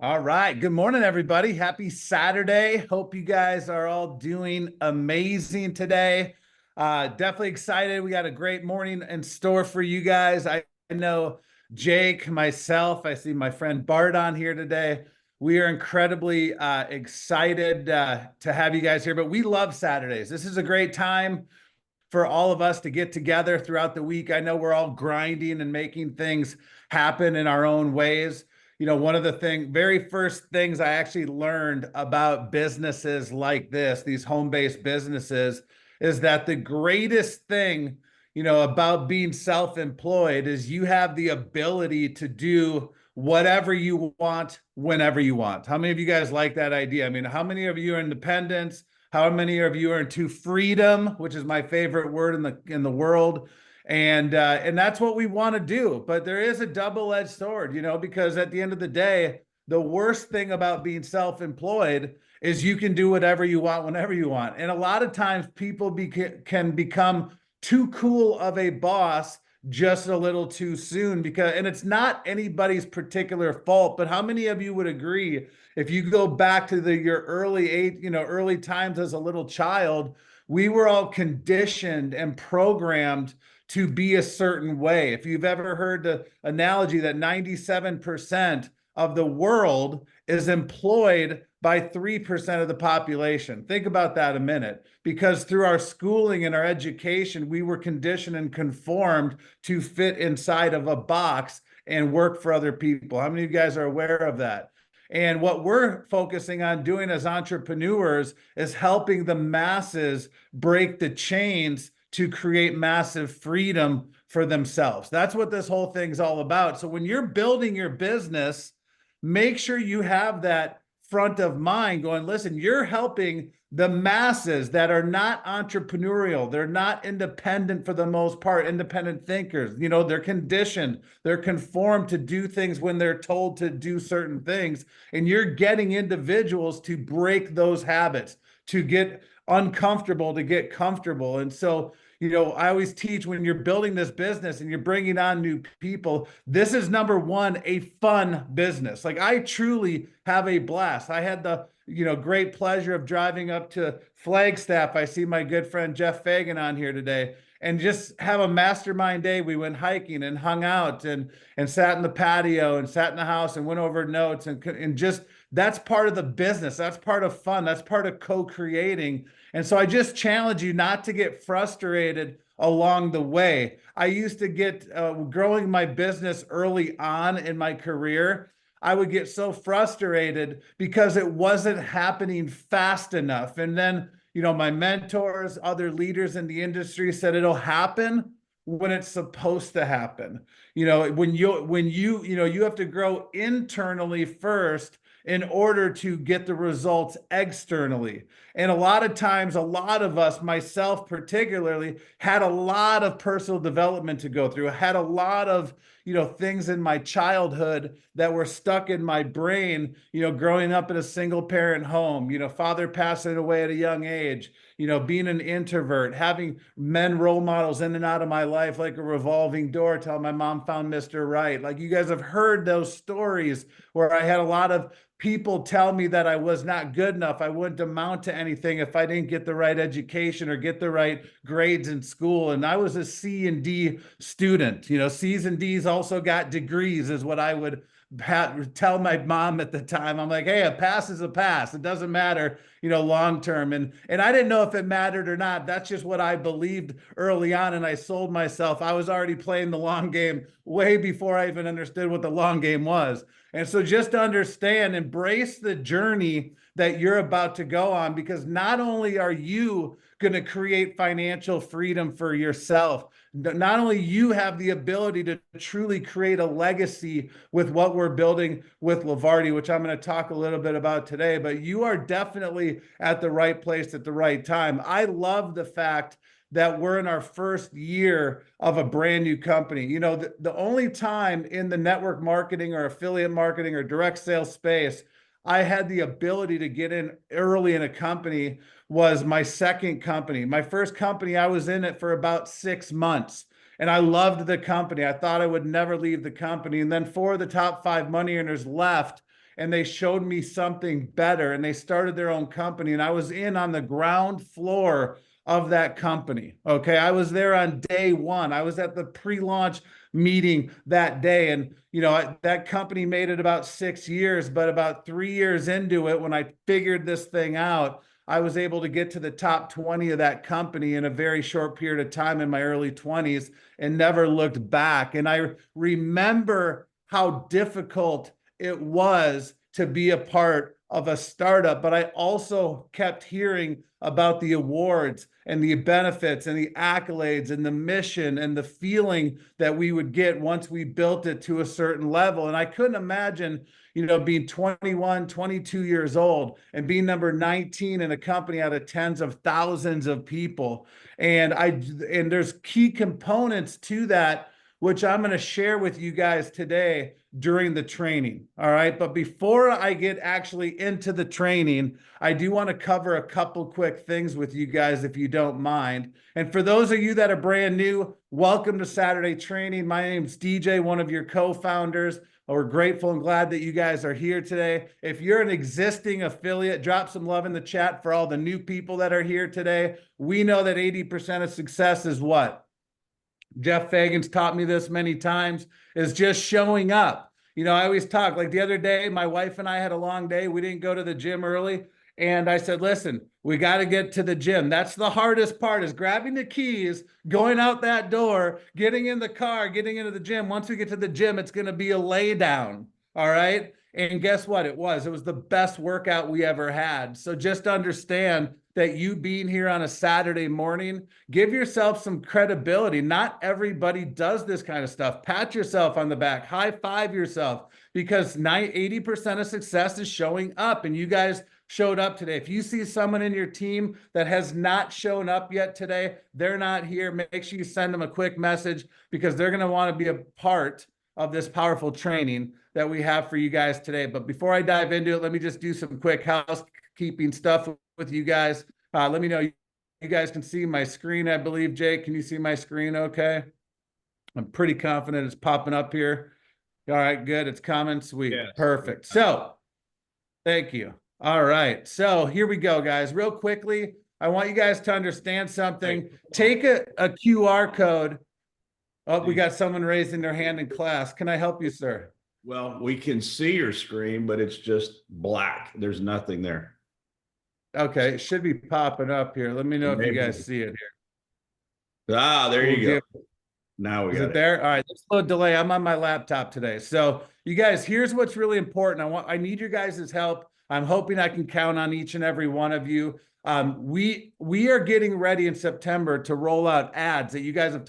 All right. Good morning, everybody. Happy Saturday. Hope you guys are all doing amazing today. Definitely excited. We got a great morning in store for you guys. I know Jake, myself, I see my friend Barton here today. We are incredibly excited to have you guys here, but we love Saturdays. This is a great time for all of us to get together throughout the week. I know we're all grinding and making things happen in our own ways. One of the very first things I actually learned about businesses like this, these home-based businesses, is that the greatest thing, about being self-employed is you have the ability to do whatever you want, whenever you want. How many of you guys like that idea? I mean, how many of you are independents? How many of you are into freedom, which is my favorite word in the world? And that's what we want to do. But there is a double-edged sword, because at the end of the day, the worst thing about being self-employed is you can do whatever you want whenever you want. And a lot of times people can become too cool of a boss just a little too soon, and it's not anybody's particular fault, but how many of you would agree if you go back to your early times as a little child, we were all conditioned and programmed to be a certain way? If you've ever heard the analogy that 97% of the world is employed by 3% of the population. Think about that a minute, because through our schooling and our education, we were conditioned and conformed to fit inside of a box and work for other people. How many of you guys are aware of that? And what we're focusing on doing as entrepreneurs is helping the masses break the chains to create massive freedom for themselves. That's what this whole thing's all about. So when you're building your business, make sure you have that front of mind going, listen, you're helping the masses that are not entrepreneurial. They're not independent for the most part, independent thinkers. They're conditioned, they're conformed to do things when they're told to do certain things. And you're getting individuals to break those habits, to get uncomfortable, to get comfortable. And so, I always teach, when you're building this business and you're bringing on new people, this is number one, a fun business. Like, I truly have a blast. I had the, great pleasure of driving up to Flagstaff. I see my good friend Jeff Fagan on here today, and just have a mastermind day. We went hiking and hung out and sat in the patio and sat in the house and went over notes and just, that's part of the business. That's part of fun. That's part of co-creating. And so I just challenge you not to get frustrated along the way. I used to get, growing my business early on in my career, I would get so frustrated because it wasn't happening fast enough. And then, my mentors, other leaders in the industry said it'll happen when it's supposed to happen. You have to grow internally first in order to get the results externally. And a lot of times, a lot of us, myself particularly, had a lot of personal development to go through. I had a lot of, things in my childhood that were stuck in my brain, growing up in a single parent home, father passing away at a young age, being an introvert, having men role models in and out of my life like a revolving door till my mom found Mr. Right. Like, you guys have heard those stories where I had a lot of people tell me that I was not good enough. I wouldn't amount to anything if I didn't get the right education or get the right grades in school. And I was a C and D student. C's and D's also got degrees, is what I would tell my mom at the time. I'm like, hey, a pass is a pass. It doesn't matter, long term. And I didn't know if it mattered or not. That's just what I believed early on. And I sold myself. I was already playing the long game way before I even understood what the long game was. And so just understand, embrace the journey that you're about to go on, because not only are you going to create financial freedom for yourself, not only you have the ability to truly create a legacy with what we're building with Levarti, which I'm going to talk a little bit about today, but you are definitely at the right place at the right time. I love the fact that we're in our first year of a brand new company. The only time in the network marketing or affiliate marketing or direct sales space I had the ability to get in early in a company was my second company. My first company, I was in it for about 6 months, and I loved the company. I thought I would never leave the company. And then 4 of the top 5 money earners left, and they showed me something better, and they started their own company, and I was in on the ground floor of that company. Okay. I was there on day one. I was at the pre-launch meeting that day. And, that company made it about 6 years, but about 3 years into it, when I figured this thing out, I was able to get to the top 20 of that company in a very short period of time in my early 20s and never looked back. And I remember how difficult it was to be a part of a startup, but I also kept hearing about the awards and the benefits and the accolades and the mission and the feeling that we would get once we built it to a certain level. And I couldn't imagine, being 21, 22 years old and being number 19 in a company out of tens of thousands of people. And there's key components to that, which I'm going to share with you guys today during the training. All right. But before I get actually into the training, I do want to cover a couple quick things with you guys, if you don't mind. And for those of you that are brand new, welcome to Saturday Training. My name's DJ, one of your co-founders. We're grateful and glad that you guys are here today. If you're an existing affiliate, drop some love in the chat for all the new people that are here today. We know that 80% of success is what? Jeff Fagan's taught me this many times, is just showing up. I always talk, like the other day, my wife and I had a long day. We didn't go to the gym early. And I said, listen, we got to get to the gym. That's the hardest part, is grabbing the keys, going out that door, getting in the car, getting into the gym. Once we get to the gym, it's going to be a lay down. All right. And guess what? It was the best workout we ever had. So just understand that you being here on a Saturday morning, give yourself some credibility. Not everybody does this kind of stuff. Pat yourself on the back, high five yourself, because 80% of success is showing up, and you guys showed up today. If you see someone in your team that has not shown up yet today, they're not here, make sure you send them a quick message, because they're going to want to be a part of this powerful training that we have for you guys today. But before I dive into it, let me just do some quick housekeeping stuff with you guys. Let me know. You guys can see my screen, I believe. Jake, can you see my screen okay? I'm pretty confident it's popping up here. All right, good. It's coming. Sweet. Yes. Perfect. So thank you. All right. So here we go, guys. Real quickly, I want you guys to understand something. Take a QR code. Oh, we got someone raising their hand in class. Can I help you, sir? Well, we can see your screen, but it's just black. There's nothing there. Okay, it should be popping up here. Let me know if you guys see it here. Ah, there you go. Now we got it. Is it there? All right, there's a little delay. I'm on my laptop today. So you guys, here's what's really important. I need your guys' help. I'm hoping I can count on each and every one of you. We are getting ready in September to roll out ads that you guys have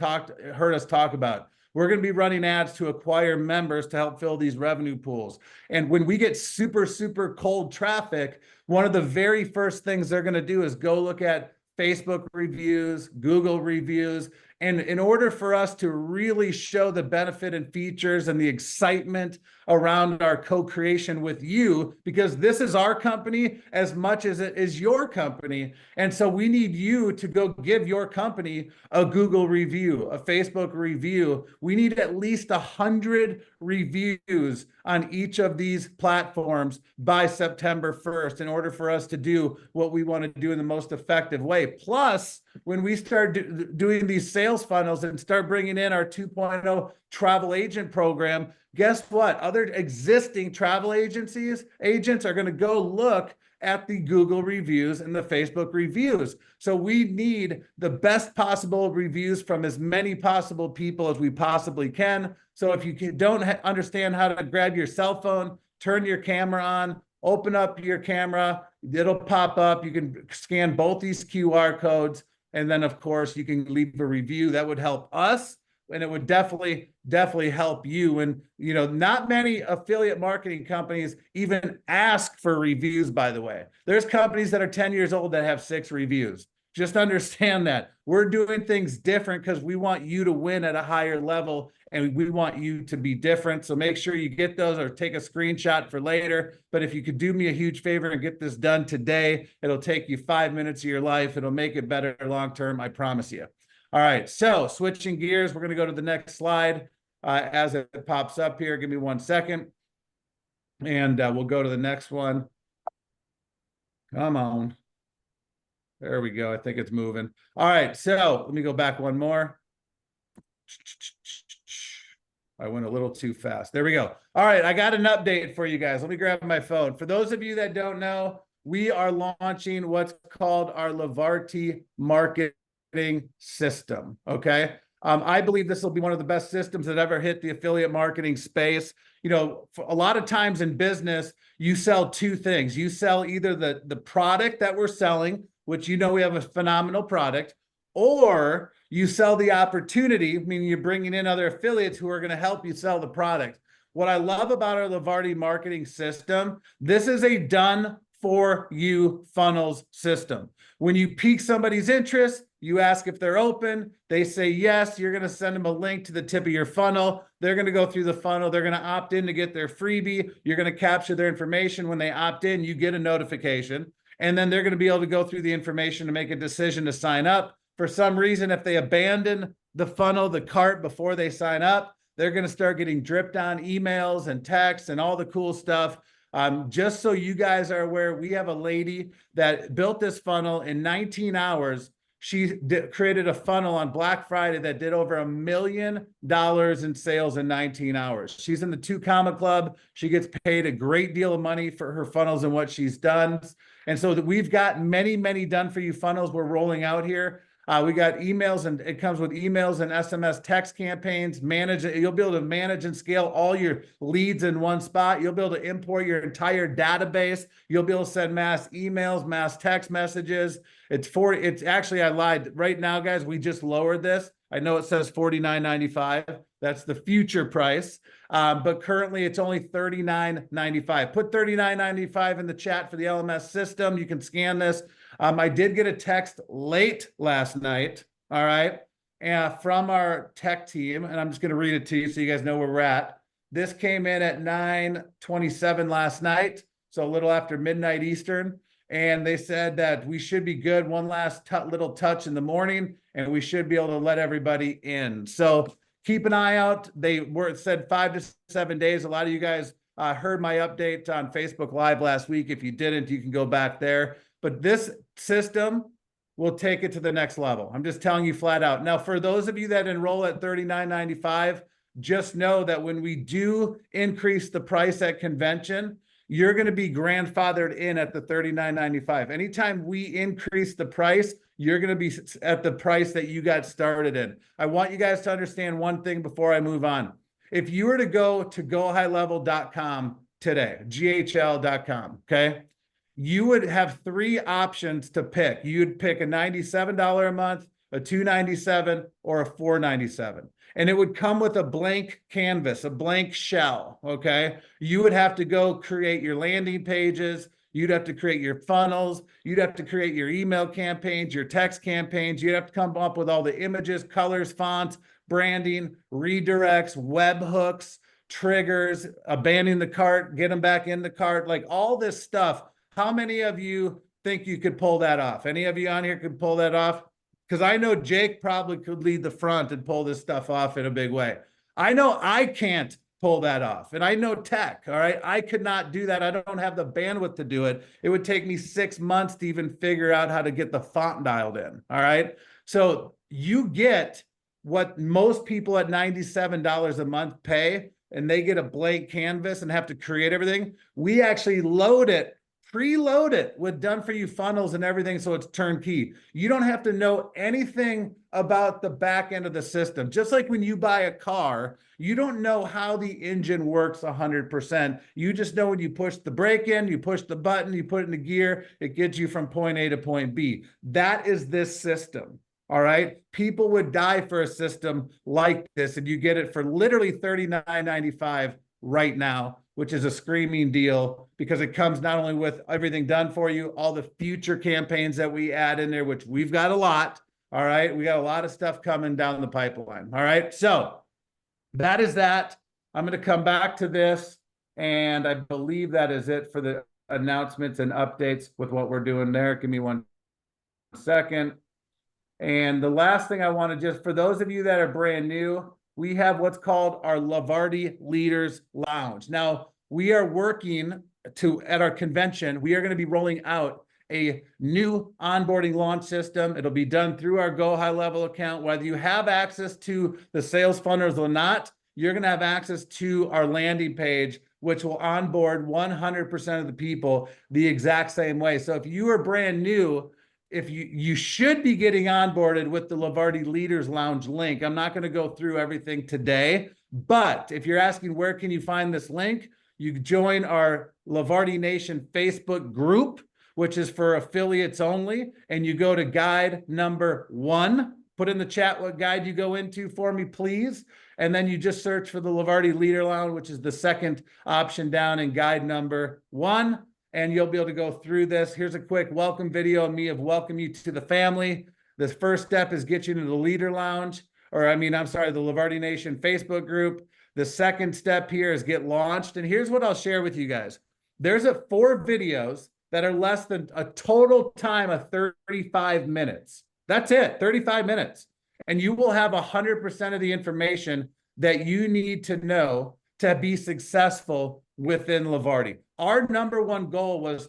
heard us talk about. We're going to be running ads to acquire members to help fill these revenue pools. And when we get super, super cold traffic, one of the very first things they're going to do is go look at Facebook reviews, Google reviews. And in order for us to really show the benefit and features and the excitement around our co-creation with you, because this is our company as much as it is your company. And so we need you to go give your company a Google review, a Facebook review. We need at least 100 reviews on each of these platforms by September 1st in order for us to do what we want to do in the most effective way. Plus, when we start doing these sales funnels and start bringing in our 2.0 travel agent program, guess what? Other existing travel agents are going to go look at the Google reviews and the Facebook reviews. So we need the best possible reviews from as many possible people as we possibly can. So if you don't understand how to grab your cell phone, turn your camera on, open up your camera, it'll pop up. You can scan both these QR codes. And then, of course, you can leave a review. That would help us, and it would definitely help you. And, not many affiliate marketing companies even ask for reviews, by the way. There's companies that are 10 years old that have 6 reviews. Just understand that. We're doing things different because we want you to win at a higher level, and we want you to be different. So make sure you get those or take a screenshot for later. But if you could do me a huge favor and get this done today, it'll take you 5 minutes of your life. It'll make it better long-term, I promise you. All right, so switching gears, we're going to go to the next slide as it pops up here. Give me 1 second. And we'll go to the next one. Come on. There we go. I think it's moving. All right. So let me go back one more. I went a little too fast. There we go. All right. I got an update for you guys. Let me grab my phone. For those of you that don't know, we are launching what's called our Levarti marketing system. Okay. I believe this will be one of the best systems that ever hit the affiliate marketing space. You know, a lot of times in business, you sell two things. You sell either the product that we're selling, which you know we have a phenomenal product, or you sell the opportunity, meaning you're bringing in other affiliates who are going to help you sell the product. What I love about our Levarti marketing system, this is a done for you funnels system. When you pique somebody's interest, you ask if they're open, they say yes, you're going to send them a link to the tip of your funnel. They're going to go through the funnel. They're going to opt in to get their freebie. You're going to capture their information. When they opt in, you get a notification. And then they're going to be able to go through the information to make a decision to sign up. For some reason, if they abandon the funnel, the cart before they sign up, they're going to start getting dripped on emails and texts and all the cool stuff. Just so you guys are aware, we have a lady that built this funnel in 19 hours. She created a funnel on Black Friday that did over $1 million in sales in 19 hours. She's in the 2 Comma Club. She gets paid a great deal of money for her funnels and what she's done. And so that we've got many, many done for you funnels we're rolling out here. We got emails, and it comes with emails and SMS text campaigns. You'll be able to manage and scale all your leads in one spot. You'll be able to import your entire database. You'll be able to send mass emails, mass text messages. It's actually, I lied. Right now, guys, we just lowered this. I know it says $49.95. That's the future price. But currently it's only $39.95. Put $39.95 in the chat for the LMS system. You can scan this. I did get a text late last night, all right, from our tech team, and I'm just going to read it to you so you guys know where we're at. This came in at 9:27 last night, so a little after midnight Eastern, and they said that we should be good. One last little touch in the morning, and we should be able to let everybody in. So keep an eye out. It said 5 to 7 days. A lot of you guys heard my update on Facebook Live last week. If you didn't, you can go back there. But this system will take it to the next level. I'm just telling you flat out. Now, for those of you that enroll at $39.95, just know that when we do increase the price at convention, you're going to be grandfathered in at the $39.95. Anytime we increase the price, you're going to be at the price that you got started in. I want you guys to understand one thing before I move on. If you were to go to gohighlevel.com today, GHL.com, okay? You would have 3 options to pick. You'd pick a $97 a month, a $297, or a $497. And it would come with a blank canvas, a blank shell, okay? You would have to go create your landing pages. You'd have to create your funnels. You'd have to create your email campaigns, your text campaigns. You'd have to come up with all the images, colors, fonts, branding, redirects, webhooks, triggers, abandon the cart, get them back in the cart, like all this stuff. How many of you think you could pull that off? Any of you on here could pull that off? Because I know Jake probably could lead the front and pull this stuff off in a big way. I know I can't pull that off. And I know tech, all right? I could not do that. I don't have the bandwidth to do it. It would take me 6 months to even figure out how to get the font dialed in, all right? So you get what most people at $97 a month pay, and they get a blank canvas and have to create everything. We actually preload it with done for you funnels and everything, so it's turnkey. You don't have to know anything about the back end of the system. Just like when you buy a car, you don't know how the engine works 100%. You just know when you push the brake in, you push the button, you put it in the gear, it gets you from point A to point B. That is this system. All right. People would die for a system like this, and you get it for literally $39.95 right now, which is a screaming deal because it comes not only with everything done for you, all the future campaigns that we add in there, which we've got a lot. All right. We got a lot of stuff coming down the pipeline. All right. So that is that. I'm going to come back to this, and I believe that is it for the announcements and updates with what we're doing there. Give me one second. And the last thing I want to for those of you that are brand new, we have what's called our Levarti Leaders Lounge. Now, we are working at our convention, we are going to be rolling out a new onboarding launch system. It'll be done through our Go High Level account. Whether you have access to the sales funnels or not, you're going to have access to our landing page, which will onboard 100% of the people the exact same way. So if you are brand new, if you should be getting onboarded with the Levarti Leaders Lounge link. I'm not going to go through everything today, but if you're asking where can you find this link, you join our Levarti Nation Facebook group, which is for affiliates only, and you go to guide number 1. Put in the chat what guide you go into for me, please. And then you just search for the Levarti Leader Lounge, which is the second option down in guide number 1. And you'll be able to go through this. Here's a quick welcome video of me of welcome you to the family. The first step is get you into the Leader Lounge, the Levarti Nation Facebook group. The second step here is get launched. And here's what I'll share with you guys. There's 4 videos that are less than a total time of 35 minutes. That's it, 35 minutes. And you will have 100% of the information that you need to know to be successful within Levarti. Our number one goal was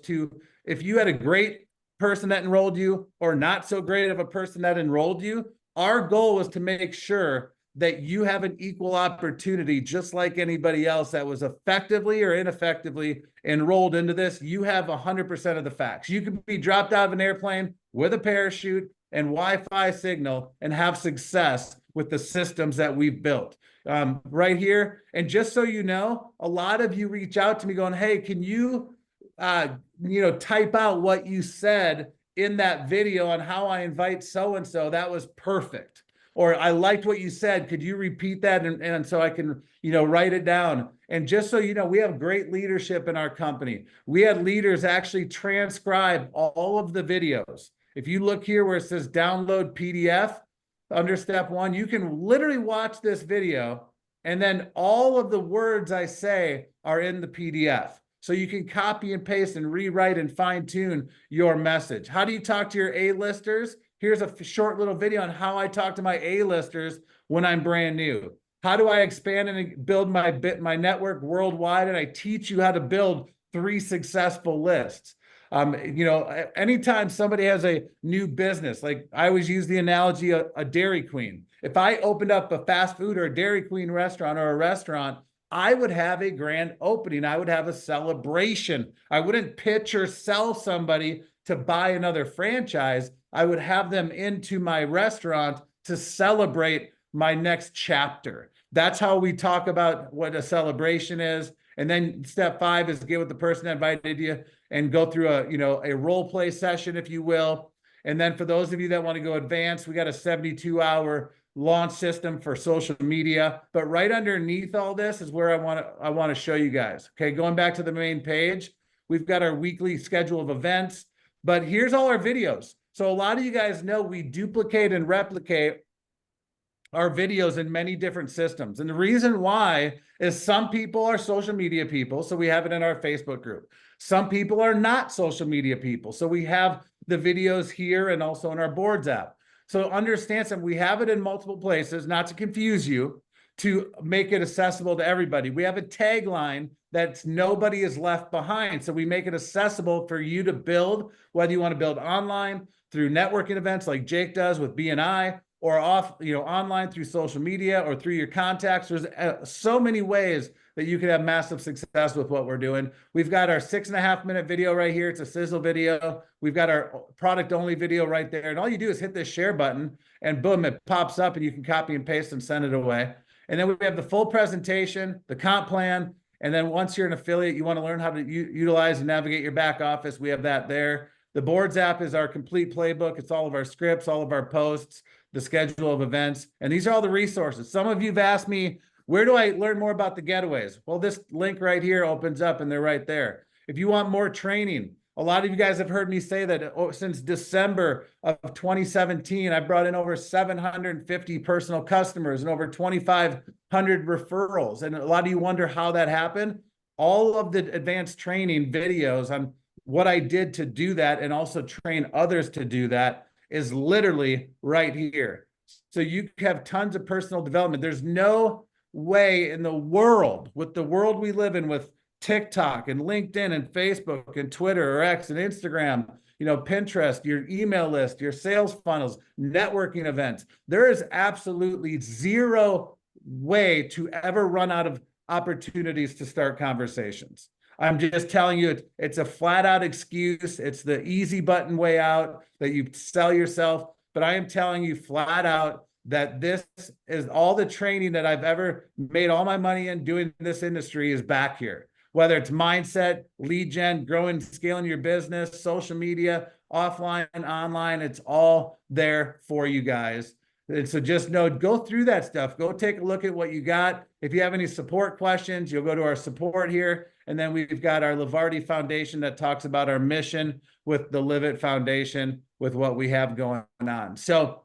if you had a great person that enrolled you or not so great of a person that enrolled you, our goal was to make sure that you have an equal opportunity, just like anybody else that was effectively or ineffectively enrolled into this. You have 100% of the facts. You can be dropped out of an airplane with a parachute and Wi-Fi signal and have success with the systems that we've built right here. And just so you know, a lot of you reach out to me going, hey, can you, type out what you said in that video on how I invite so-and-so? That was perfect. Or I liked what you said. Could you repeat that? And so I can, write it down. And just so you know, we have great leadership in our company. We had leaders actually transcribe all of the videos. If you look here where it says download PDF under step 1, you can literally watch this video and then all of the words I say are in the PDF. So you can copy and paste and rewrite and fine tune your message. How do you talk to your A-listers? Here's a short little video on how I talk to my A-listers when I'm brand new. How do I expand and build my network worldwide? And I teach you how to build 3 successful lists. Anytime somebody has a new business, like I always use the analogy of a Dairy Queen. If I opened up a fast food or a Dairy Queen restaurant or a restaurant, I would have a grand opening. I would have a celebration. I wouldn't pitch or sell somebody to buy another franchise. I would have them into my restaurant to celebrate my next chapter. That's how we talk about what a celebration is. And then step 5 is get with the person that invited you and go through a role play session, if you will. And then for those of you that want to go advanced, we got a 72-hour launch system for social media. But right underneath all this is where I want to show you guys. Okay, going back to the main page, we've got our weekly schedule of events. But here's all our videos. So a lot of you guys know we duplicate and replicate our videos in many different systems. And the reason why is some people are social media people, so we have it in our Facebook group. Some people are not social media people, so we have the videos here and also in our boards app. So understand that we have it in multiple places, not to confuse you, to make it accessible to everybody. We have a tagline that's nobody is left behind. So we make it accessible for you to build, whether you want to build online through networking events like Jake does with BNI, or online through social media or through your contacts. There's so many ways that you can have massive success with what we're doing. We've got our 6.5-minute video right here. It's a sizzle video. We've got our product only video right there. And all you do is hit this share button and boom, it pops up and you can copy and paste and send it away. And then we have the full presentation, the comp plan. And then once you're an affiliate, you want to learn how to utilize and navigate your back office. We have that there. The boards app is our complete playbook. It's all of our scripts, all of our posts, the schedule of events. And these are all the resources. Some of you have asked me, where do I learn more about the getaways? Well, this link right here opens up and they're right there. If you want more training, a lot of you guys have heard me say that since December of 2017, I brought in over 750 personal customers and over 2,500 referrals. And a lot of you wonder how that happened. All of the advanced training videos on what I did to do that and also train others to do that is literally right here. So you have tons of personal development. There's no way in the world, with the world we live in with TikTok and LinkedIn and Facebook and Twitter or X and Instagram, Pinterest, your email list, your sales funnels, networking events. There is absolutely zero way to ever run out of opportunities to start conversations. I'm just telling you, it's a flat out excuse. It's the easy button way out that you sell yourself. But I am telling you flat out that this is all the training that I've ever made all my money in doing this industry is back here. Whether it's mindset, lead gen, growing, scaling your business, social media, offline, online, it's all there for you guys. And so just know, go through that stuff. Go take a look at what you got. If you have any support questions, you'll go to our support here. And then we've got our Levarti Foundation that talks about our mission with the Live It Foundation with what we have going on. So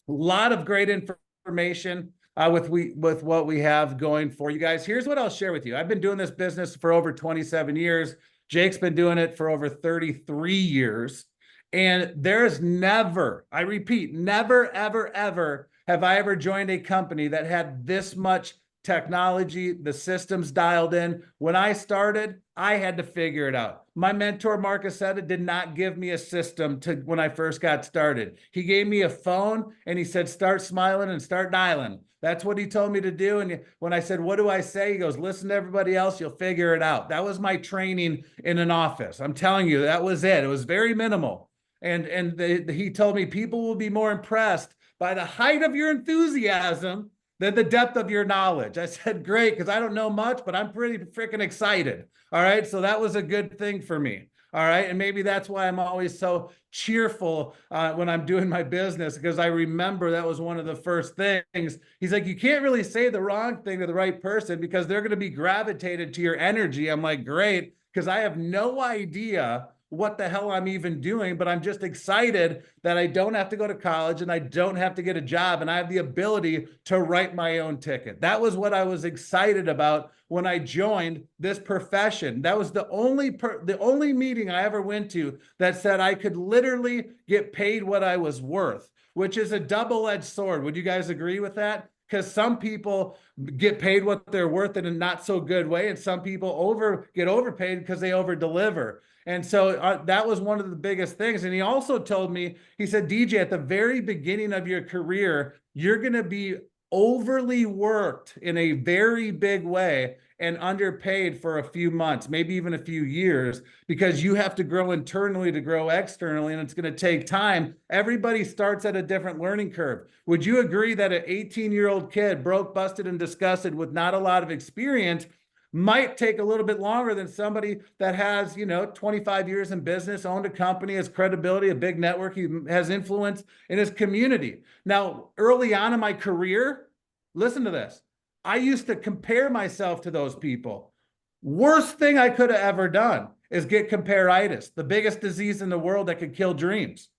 a lot of great information with what we have going for you guys. Here's what I'll share with you. I've been doing this business for over 27 years. Jake's been doing it for over 33 years. And there's never, I repeat, never, ever, ever have I ever joined a company that had this much technology, the systems dialed in. When I started, I had to figure it out. My mentor, Mark Aceta, did not give me a system when I first got started. He gave me a phone and he said, start smiling and start dialing. That's what he told me to do. And when I said, what do I say? He goes, listen to everybody else. You'll figure it out. That was my training in an office. I'm telling you, that was it. It was very minimal. And he told me people will be more impressed by the height of your enthusiasm than the depth of your knowledge. I said, great, because I don't know much, but I'm pretty freaking excited. All right. So that was a good thing for me. All right. And maybe that's why I'm always so cheerful when I'm doing my business, because I remember that was one of the first things. He's like, you can't really say the wrong thing to the right person because they're going to be gravitated to your energy. I'm like, great, because I have no idea what the hell I'm even doing, but I'm just excited that I don't have to go to college and I don't have to get a job and I have the ability to write my own ticket. That was what I was excited about when I joined this profession. That was the only meeting I ever went to that said I could literally get paid what I was worth, which is a double-edged sword. Would you guys agree with that? Because some people get paid what they're worth in a not so good way, and some people get overpaid because they over deliver. And so that was one of the biggest things. And he also told me, he said, DJ, at the very beginning of your career, you're going to be overly worked in a very big way and underpaid for a few months, maybe even a few years, because you have to grow internally to grow externally, and it's going to take time. Everybody starts at a different learning curve. Would you agree that an 18-year-old kid, broke, busted, and disgusted with not a lot of experience, might take a little bit longer than somebody that has, 25 years in business, owned a company, has credibility, a big network, he has influence in his community. Now, early on in my career, listen to this. I used to compare myself to those people. Worst thing I could have ever done is get comparaitis, the biggest disease in the world that could kill dreams.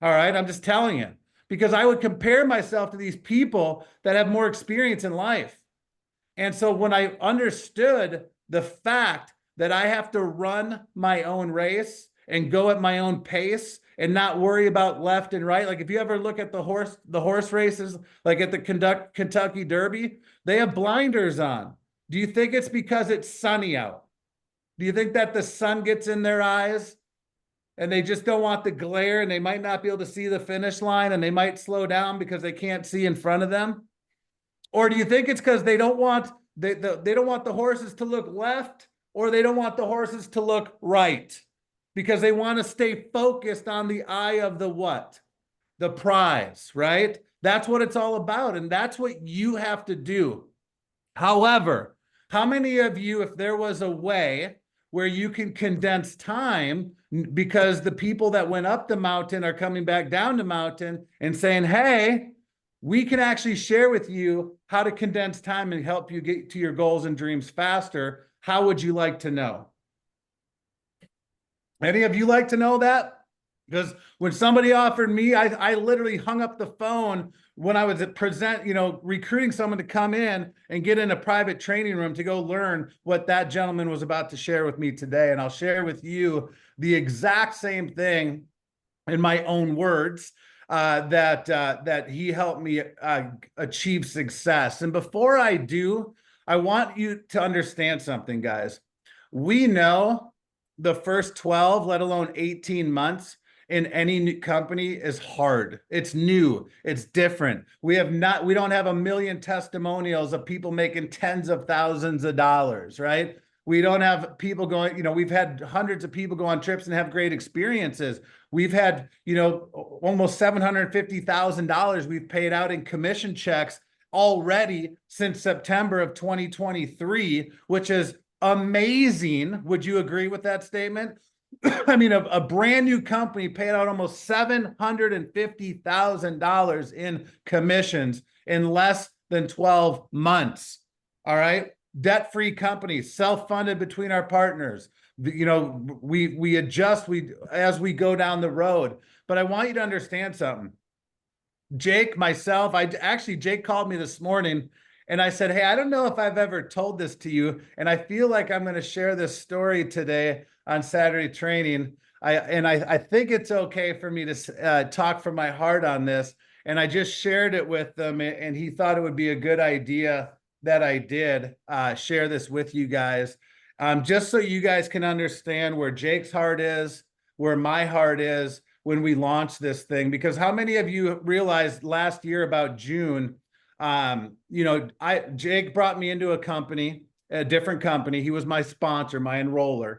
All right, I'm just telling you, because I would compare myself to these people that have more experience in life. And so when I understood the fact that I have to run my own race and go at my own pace and not worry about left and right. Like if you ever look at the horse races, like at the Kentucky Derby, they have blinders on. Do you think it's because it's sunny out? Do you think that the sun gets in their eyes and they just don't want the glare and they might not be able to see the finish line and they might slow down because they can't see in front of them? Or do you think it's because they don't want the horses to look left, or they don't want the horses to look right? Because they want to stay focused on the eye of the what? The prize, right? That's what it's all about. And that's what you have to do. However, how many of you, if there was a way where you can condense time, because the people that went up the mountain are coming back down the mountain and saying, hey, we can actually share with you how to condense time and help you get to your goals and dreams faster. How would you like to know? Any of you like to know that? Because when somebody offered me, I literally hung up the phone when I was recruiting someone to come in and get in a private training room to go learn what that gentleman was about to share with me today. And I'll share with you the exact same thing in my own words. That he helped me achieve success. And before I do, I want you to understand something, guys. we know the first 12, let alone 18 months in any new company is hard. It's new, it's different. We don't have a million testimonials of people making tens of thousands of dollars, right? We don't have people going, we've had hundreds of people go on trips and have great experiences. We've had, almost $750,000 we've paid out in commission checks already since September of 2023, which is amazing. Would you agree with that statement? I mean, a brand new company paid out almost $750,000 in commissions in less than 12 months. All right. Debt-free company, self-funded between our partners. We adjust as we go down the road. But I want you to understand something. Jake, myself, Jake called me this morning and I said, hey, I don't know if I've ever told this to you. And I feel like I'm going to share this story today on Saturday training. I think it's okay for me to talk from my heart on this. And I just shared it with them, and he thought it would be a good idea that I did share this with you guys, just so you guys can understand where Jake's heart is, where my heart is when we launch this thing. Because how many of you realized last year about June, Jake brought me into a different company. He was my sponsor, my enroller.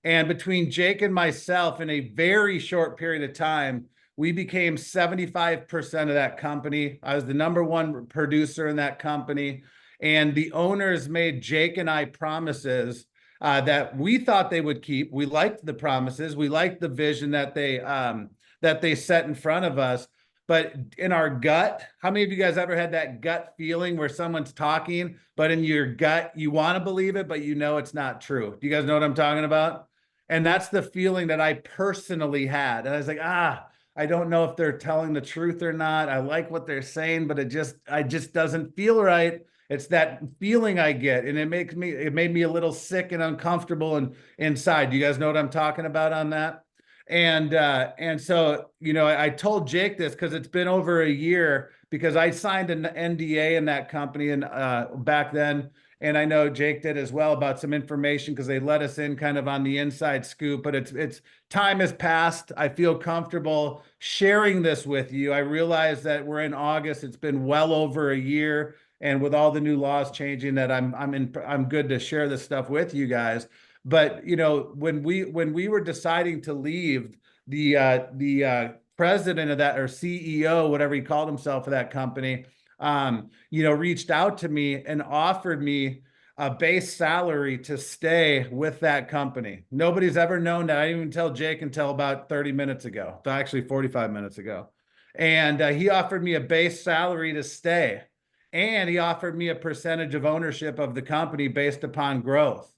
And between Jake and myself, in a very short period of time, we became 75% of that company. I was the #1 producer in that company. And the owners made Jake and I promises that we thought they would keep. We liked the promises. We liked the vision that they set in front of us. But in our gut, how many of you guys ever had that gut feeling where someone's talking, but in your gut, you want to believe it, but it's not true? Do you guys know what I'm talking about? And that's the feeling that I personally had. And I was like, I don't know if they're telling the truth or not. I like what they're saying, but it just doesn't feel right. It's that feeling I get, and it made me a little sick and uncomfortable and inside. Do you guys know what I'm talking about on that? And so, I told Jake this because it's been over a year, because I signed an NDA in that company and back then. And I know Jake did as well, about some information, because they let us in kind of on the inside scoop. But it's time has passed. I feel comfortable sharing this with you. I realize that we're in August. It's been well over a year, and with all the new laws changing, that I'm good to share this stuff with you guys. But when we were deciding to leave, the president of that, or CEO, whatever he called himself, for that company, reached out to me and offered me a base salary to stay with that company. Nobody's ever known that. I didn't even tell Jake until about 30 minutes ago, actually 45 minutes ago. And he offered me a base salary to stay. And he offered me a percentage of ownership of the company based upon growth.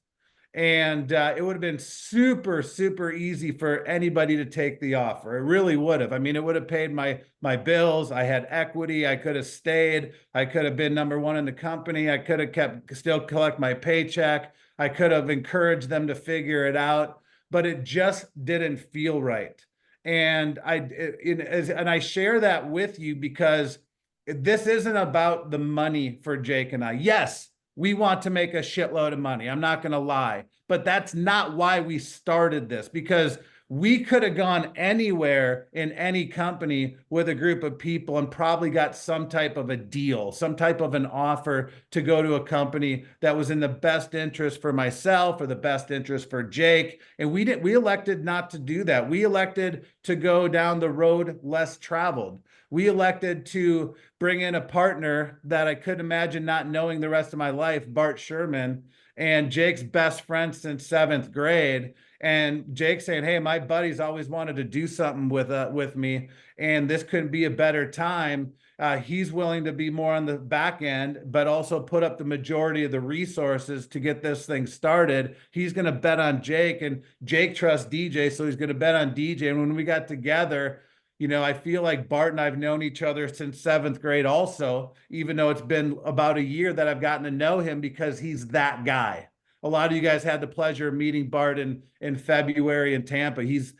And it would have been super, super easy for anybody to take the offer. It really would have. I mean, it would have paid my bills. I had equity. I could have stayed. I could have been #1 in the company. I could have still collect my paycheck. I could have encouraged them to figure it out, but it just didn't feel right. And I share that with you because this isn't about the money for Jake and I. Yes, we want to make a shitload of money. I'm not going to lie, but that's not why we started this, because we could have gone anywhere in any company with a group of people and probably got some type of a deal, some type of an offer to go to a company that was in the best interest for myself or the best interest for Jake. And we elected not to do that. We elected to go down the road less traveled. We elected to bring in a partner that I couldn't imagine not knowing the rest of my life, Bart Sherman, and Jake's best friend since 7th grade. And Jake saying, hey, my buddy's always wanted to do something with me, and this couldn't be a better time. He's willing to be more on the back end, but also put up the majority of the resources to get this thing started. He's going to bet on Jake, and Jake trusts DJ, so he's going to bet on DJ. And when we got together, I feel like Bart and I've known each other since 7th grade also, even though it's been about a year that I've gotten to know him, because he's that guy. A lot of you guys had the pleasure of meeting Bart in February in Tampa. He's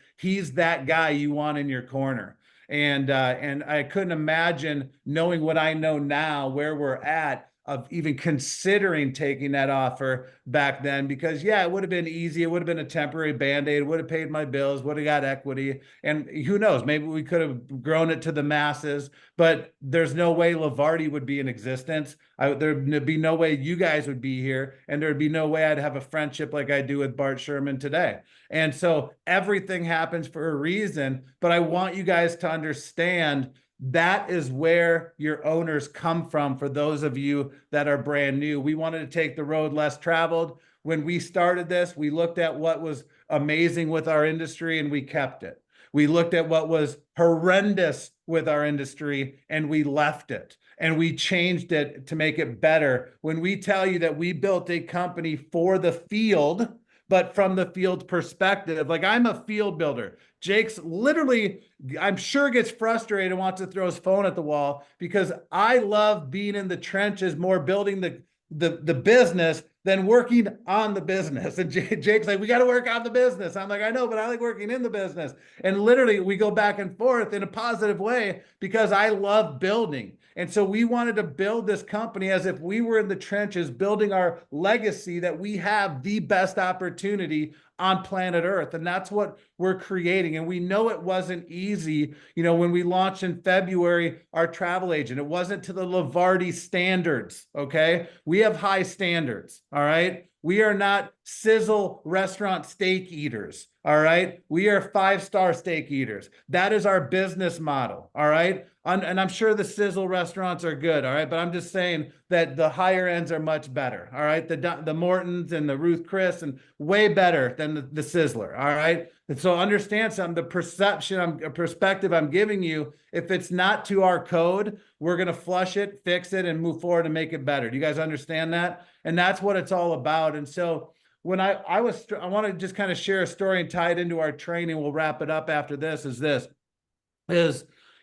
that guy you want in your corner. And I couldn't imagine, knowing what I know now, where we're at, of even considering taking that offer back then, because yeah, it would have been easy. It would have been a temporary band-aid, would have paid my bills, would have got equity. And who knows, maybe we could have grown it to the masses, but there's no way Levarti would be in existence. There'd be no way you guys would be here, and there'd be no way I'd have a friendship like I do with Bart Sherman today. And so everything happens for a reason, but I want you guys to understand that is where your owners come from. For those of you that are brand new, we wanted to take the road less traveled. When we started this, we looked at what was amazing with our industry and we kept it. We looked at what was horrendous with our industry and we left it, and we changed it to make it better. When we tell you that we built a company for the field, but from the field perspective, like I'm a field builder. Jake's literally, I'm sure, gets frustrated and wants to throw his phone at the wall, because I love being in the trenches more, building the business than working on the business. And Jake's like, we got to work on the business. I'm like, I know, but I like working in the business. And literally we go back and forth in a positive way because I love building. And so we wanted to build this company as if we were in the trenches, building our legacy that we have the best opportunity on planet Earth. And that's what we're creating. And we know it wasn't easy. You know, when we launched in February, our travel agent, it wasn't to the Levarti standards. Okay. We have high standards. All right. We are not sizzle restaurant steak eaters. All right. We are 5-star steak eaters. That is our business model. All right. And I'm sure the sizzle restaurants are good. All right. But I'm just saying that the higher ends are much better. All right. The Mortons and the Ruth Chris, and way better than the Sizzler. All right. And so understand something, the perspective I'm giving you, if it's not to our code, we're going to flush it, fix it, and move forward and make it better. Do you guys understand that? And that's what it's all about. And so when I want to just kind of share a story and tie it into our training. We'll wrap it up after this.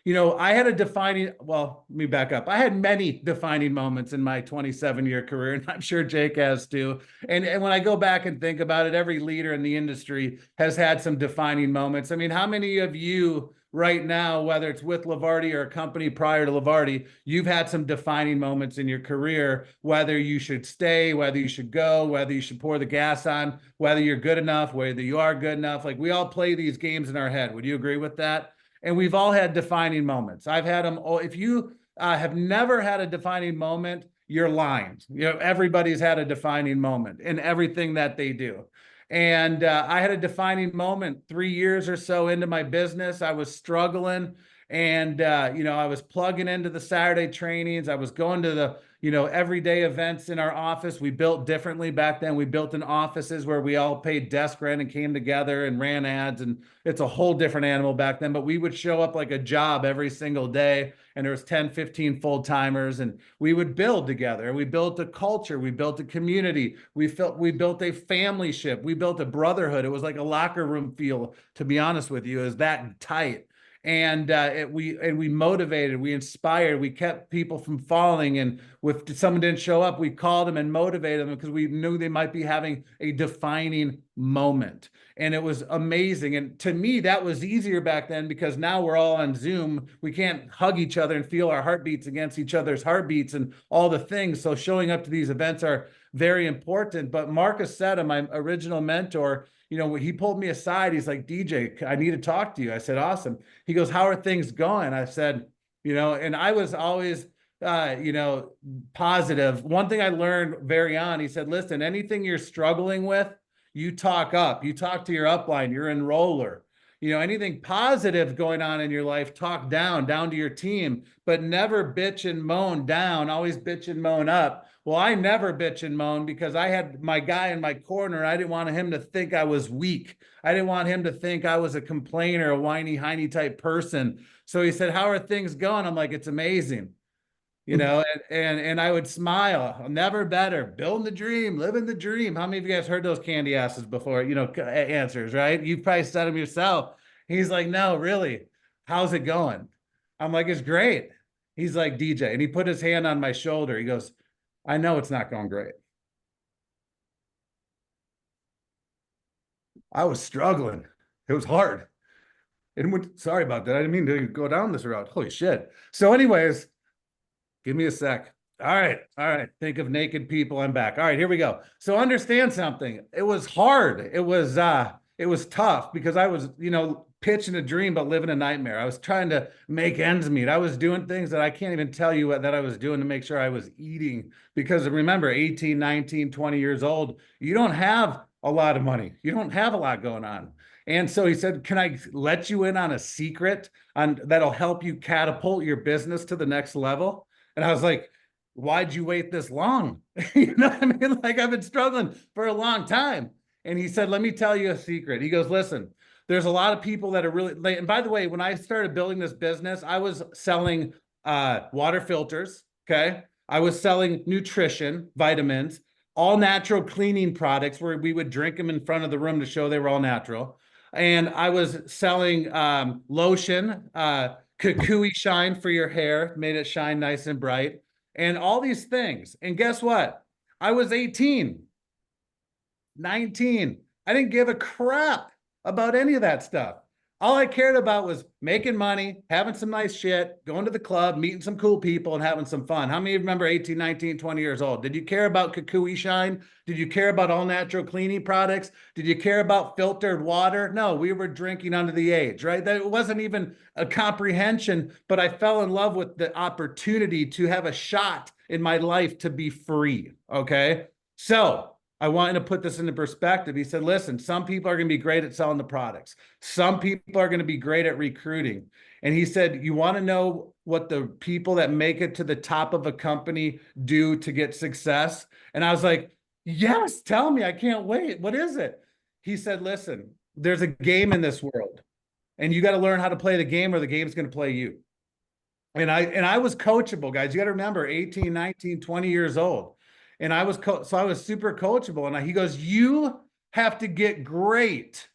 You know, I had let me back up. I had many defining moments in my 27-year career, and I'm sure Jake has too. And when I go back and think about it, every leader in the industry has had some defining moments. I mean, how many of you right now, whether it's with Levarti or a company prior to Levarti, you've had some defining moments in your career, whether you should stay, whether you should go, whether you should pour the gas on, whether you're good enough, whether you are good enough. Like, we all play these games in our head. Would you agree with that? And we've all had defining moments. I've had them. Oh, if you have never had a defining moment, you're lying. You know, everybody's had a defining moment in everything that they do. And I had a defining moment 3 years or so into my business. I was struggling, and you know, I was plugging into the Saturday trainings. I was going to the, you know, everyday events in our office. We built differently back then. We built in offices where we all paid desk rent and came together and ran ads, and it's a whole different animal back then. But we would show up like a job every single day, and there was 10, 15 full-timers, and we would build together. We built a culture. We built a community. We built a family ship. We built a brotherhood. It was like a locker room feel, to be honest with you. It was that tight. And we motivated, we inspired, we kept people from falling. And if someone didn't show up, we called them and motivated them because we knew they might be having a defining moment. And it was amazing. And to me, that was easier back then, because now we're all on Zoom. We can't hug each other and feel our heartbeats against each other's heartbeats and all the things. So showing up to these events are very important. But Marcus Setta, my original mentor, you know, he pulled me aside. He's like, DJ, I need to talk to you. I said, awesome. He goes, how are things going? I said, you know, and I was always, you know, positive. One thing I learned very on, he said, listen, anything you're struggling with, you talk up, you talk to your upline, your enroller. You know, anything positive going on in your life, talk down to your team, but never bitch and moan down, always bitch and moan up. Well, I never bitch and moan because I had my guy in my corner. I didn't want him to think I was weak. I didn't want him to think I was a complainer, a whiny, hiney type person. So he said, how are things going? I'm like, it's amazing. You know, and I would smile, never better, building the dream, living the dream. How many of you guys heard those candy asses before? You know, answers, right? You've probably said them yourself. He's like, no, really, how's it going? I'm like, it's great. He's like, DJ, and he put his hand on my shoulder. He goes, I know it's not going great. I was struggling. It was hard. And sorry about that. I didn't mean to go down this route. Holy shit. So anyways, give me a sec. All right. All right. Think of naked people. I'm back. All right, here we go. So understand something. It was hard. It was tough because I was, pitching a dream but living a nightmare. I was trying to make ends meet. I was doing things that I can't even tell you that I was doing to make sure I was eating because remember 18, 19, 20 years old, you don't have a lot of money. You don't have a lot going on. And so he said, "Can I let you in on a secret on that'll help you catapult your business to the next level?" And I was like, why'd you wait this long? You know what I mean? Like I've been struggling for a long time. And he said, let me tell you a secret. He goes, listen, there's a lot of people that are really late. And by the way, when I started building this business, I was selling water filters. Okay. I was selling nutrition, vitamins, all natural cleaning products where we would drink them in front of the room to show they were all natural. And I was selling lotion, Kukui shine for your hair, made it shine nice and bright and all these things. And guess what? I was 18, 19. I didn't give a crap about any of that stuff. All I cared about was making money, having some nice shit, going to the club, meeting some cool people, and having some fun. How many of you remember 18, 19, 20 years old? Did you care about Kukui Shine? Did you care about all natural cleaning products? Did you care about filtered water? No, we were drinking under the age, right? That wasn't even a comprehension, but I fell in love with the opportunity to have a shot in my life to be free, okay? So I want to put this into perspective. He said, listen, some people are going to be great at selling the products. Some people are going to be great at recruiting. And he said, you want to know what the people that make it to the top of a company do to get success? And I was like, yes, tell me. I can't wait. What is it? He said, listen, there's a game in this world and you got to learn how to play the game or the game's going to play you. And I was coachable, guys. You got to remember 18, 19, 20 years old. And I was so I was super coachable. And he goes, you have to get great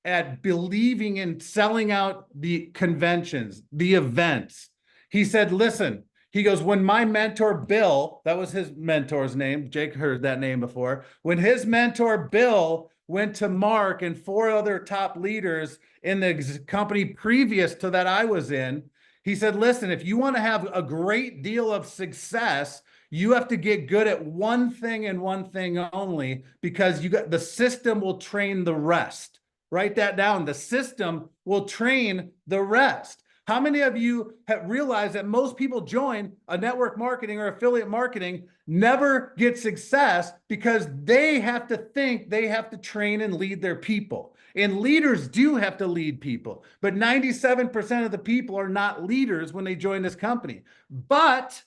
at believing in selling out the conventions, the events. He said, listen, he goes, when my mentor, Bill, that was his mentor's name. Jake heard that name before. When his mentor, Bill, went to Mark and four other top leaders in the company previous to that I was in, he said, listen, if you want to have a great deal of success, you have to get good at one thing and one thing only because the system will train the rest. Write that down. The system will train the rest. How many of you have realized that most people join a network marketing or affiliate marketing never get success because they have to think they have to train and lead their people? And leaders do have to lead people, but 97% of the people are not leaders when they join this company. But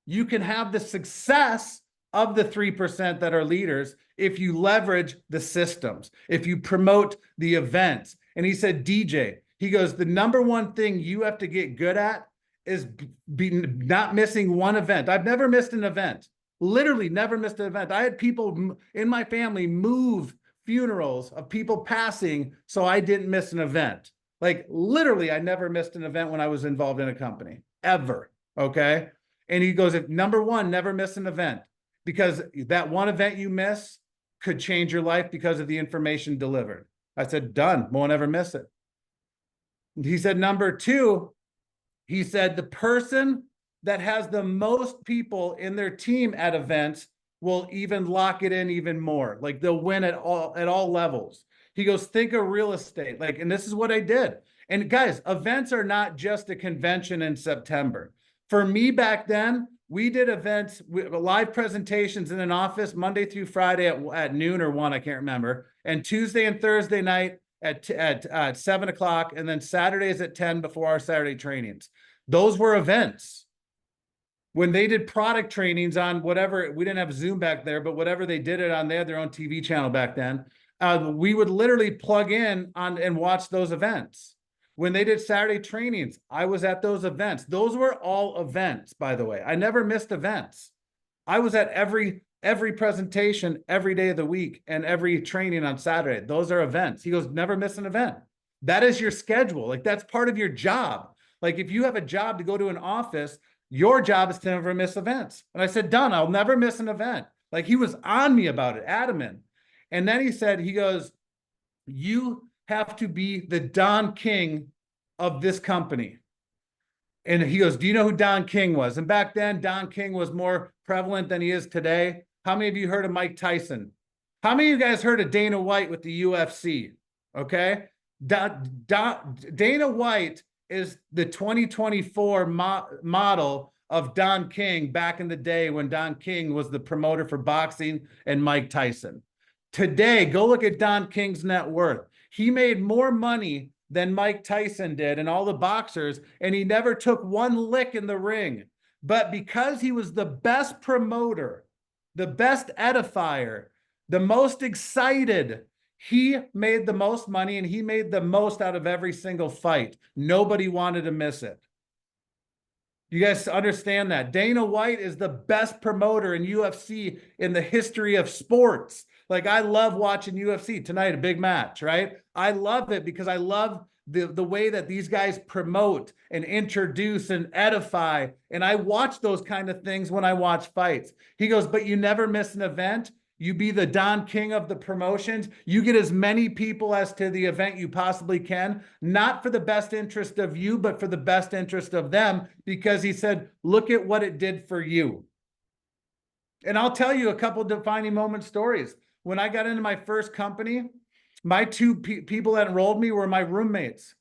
you can have the success of the 3% that are leaders if you leverage the systems, if you promote the events. And he said, DJ, he goes, the number one thing you have to get good at is not missing one event. I've never missed an event, literally never missed an event. I had people in my family move funerals of people passing so I didn't miss an event. Like literally, I never missed an event when I was involved in a company, ever, okay? And he goes, number one, never miss an event because that one event you miss could change your life because of the information delivered. I said, done, won't ever miss it. He said, number two, he said, the person that has the most people in their team at events will even lock it in even more. Like they'll win at all levels. He goes, think of real estate. Like, and this is what I did. And guys, events are not just a convention in September. For me back then, we did events, live presentations in an office Monday through Friday at noon or 1, I can't remember, and Tuesday and Thursday night at 7 o'clock, and then Saturdays at 10 before our Saturday trainings. Those were events. When they did product trainings on whatever, we didn't have Zoom back there, but whatever they did it on, they had their own TV channel back then. We would literally plug in on and watch those events. When they did Saturday trainings, I was at those events. Those were all events, by the way. I never missed events. I was at every presentation every day of the week and every training on Saturday. Those are events. He goes, never miss an event. That is your schedule. Like that's part of your job. Like if you have a job to go to an office, your job is to never miss events. And I said, done, I'll never miss an event. Like he was on me about it, adamant. And then he said, he goes, you have to be the Don King of this company. And he goes, do you know who Don King was? And back then, Don King was more prevalent than he is today. How many of you heard of Mike Tyson? How many of you guys heard of Dana White with the UFC? Okay. Dana White is the 2024 model of Don King back in the day when Don King was the promoter for boxing and Mike Tyson. Today, go look at Don King's net worth. He made more money than Mike Tyson did and all the boxers, and he never took one lick in the ring. But because he was the best promoter, the best edifier, the most excited, he made the most money and he made the most out of every single fight. Nobody wanted to miss it. You guys understand that? Dana White is the best promoter in UFC in the history of sports. Like, I love watching UFC tonight, a big match, right? I love it because I love the way that these guys promote and introduce and edify. And I watch those kind of things when I watch fights. He goes, but you never miss an event. You be the Don King of the promotions. You get as many people as to the event you possibly can, not for the best interest of you, but for the best interest of them, because he said, look at what it did for you. And I'll tell you a couple defining moment stories. When I got into my first company, my two people that enrolled me were my roommates.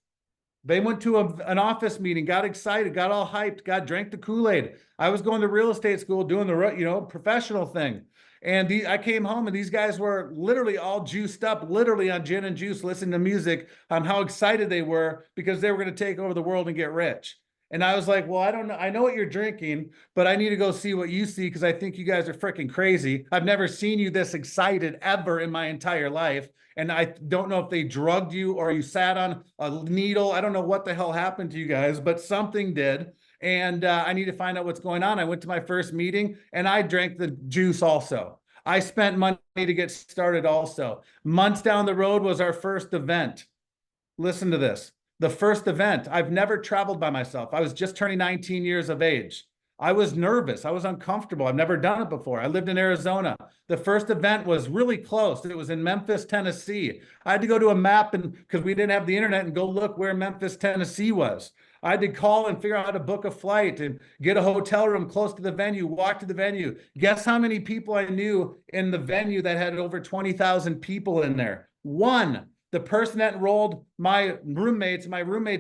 They went to an office meeting, got excited, got all hyped, drank the Kool-Aid. I was going to real estate school, doing the professional thing. And I came home and these guys were literally all juiced up, literally on gin and juice, listening to music on how excited they were because they were going to take over the world and get rich. And I was like, well, I don't know. I know what you're drinking, but I need to go see what you see because I think you guys are freaking crazy. I've never seen you this excited ever in my entire life. And I don't know if they drugged you or you sat on a needle. I don't know what the hell happened to you guys, but something did. And I need to find out what's going on. I went to my first meeting and I drank the juice also. I spent money to get started also. Months down the road was our first event. Listen to this. The first event, I've never traveled by myself. I was just turning 19 years of age. I was nervous. I was uncomfortable. I've never done it before. I lived in Arizona. The first event was really close. It was in Memphis, Tennessee. I had to go to a map because we didn't have the internet and go look where Memphis, Tennessee was. I had to call and figure out how to book a flight and get a hotel room close to the venue, walk to the venue. Guess how many people I knew in the venue that had over 20,000 people in there? One. The person that enrolled my roommates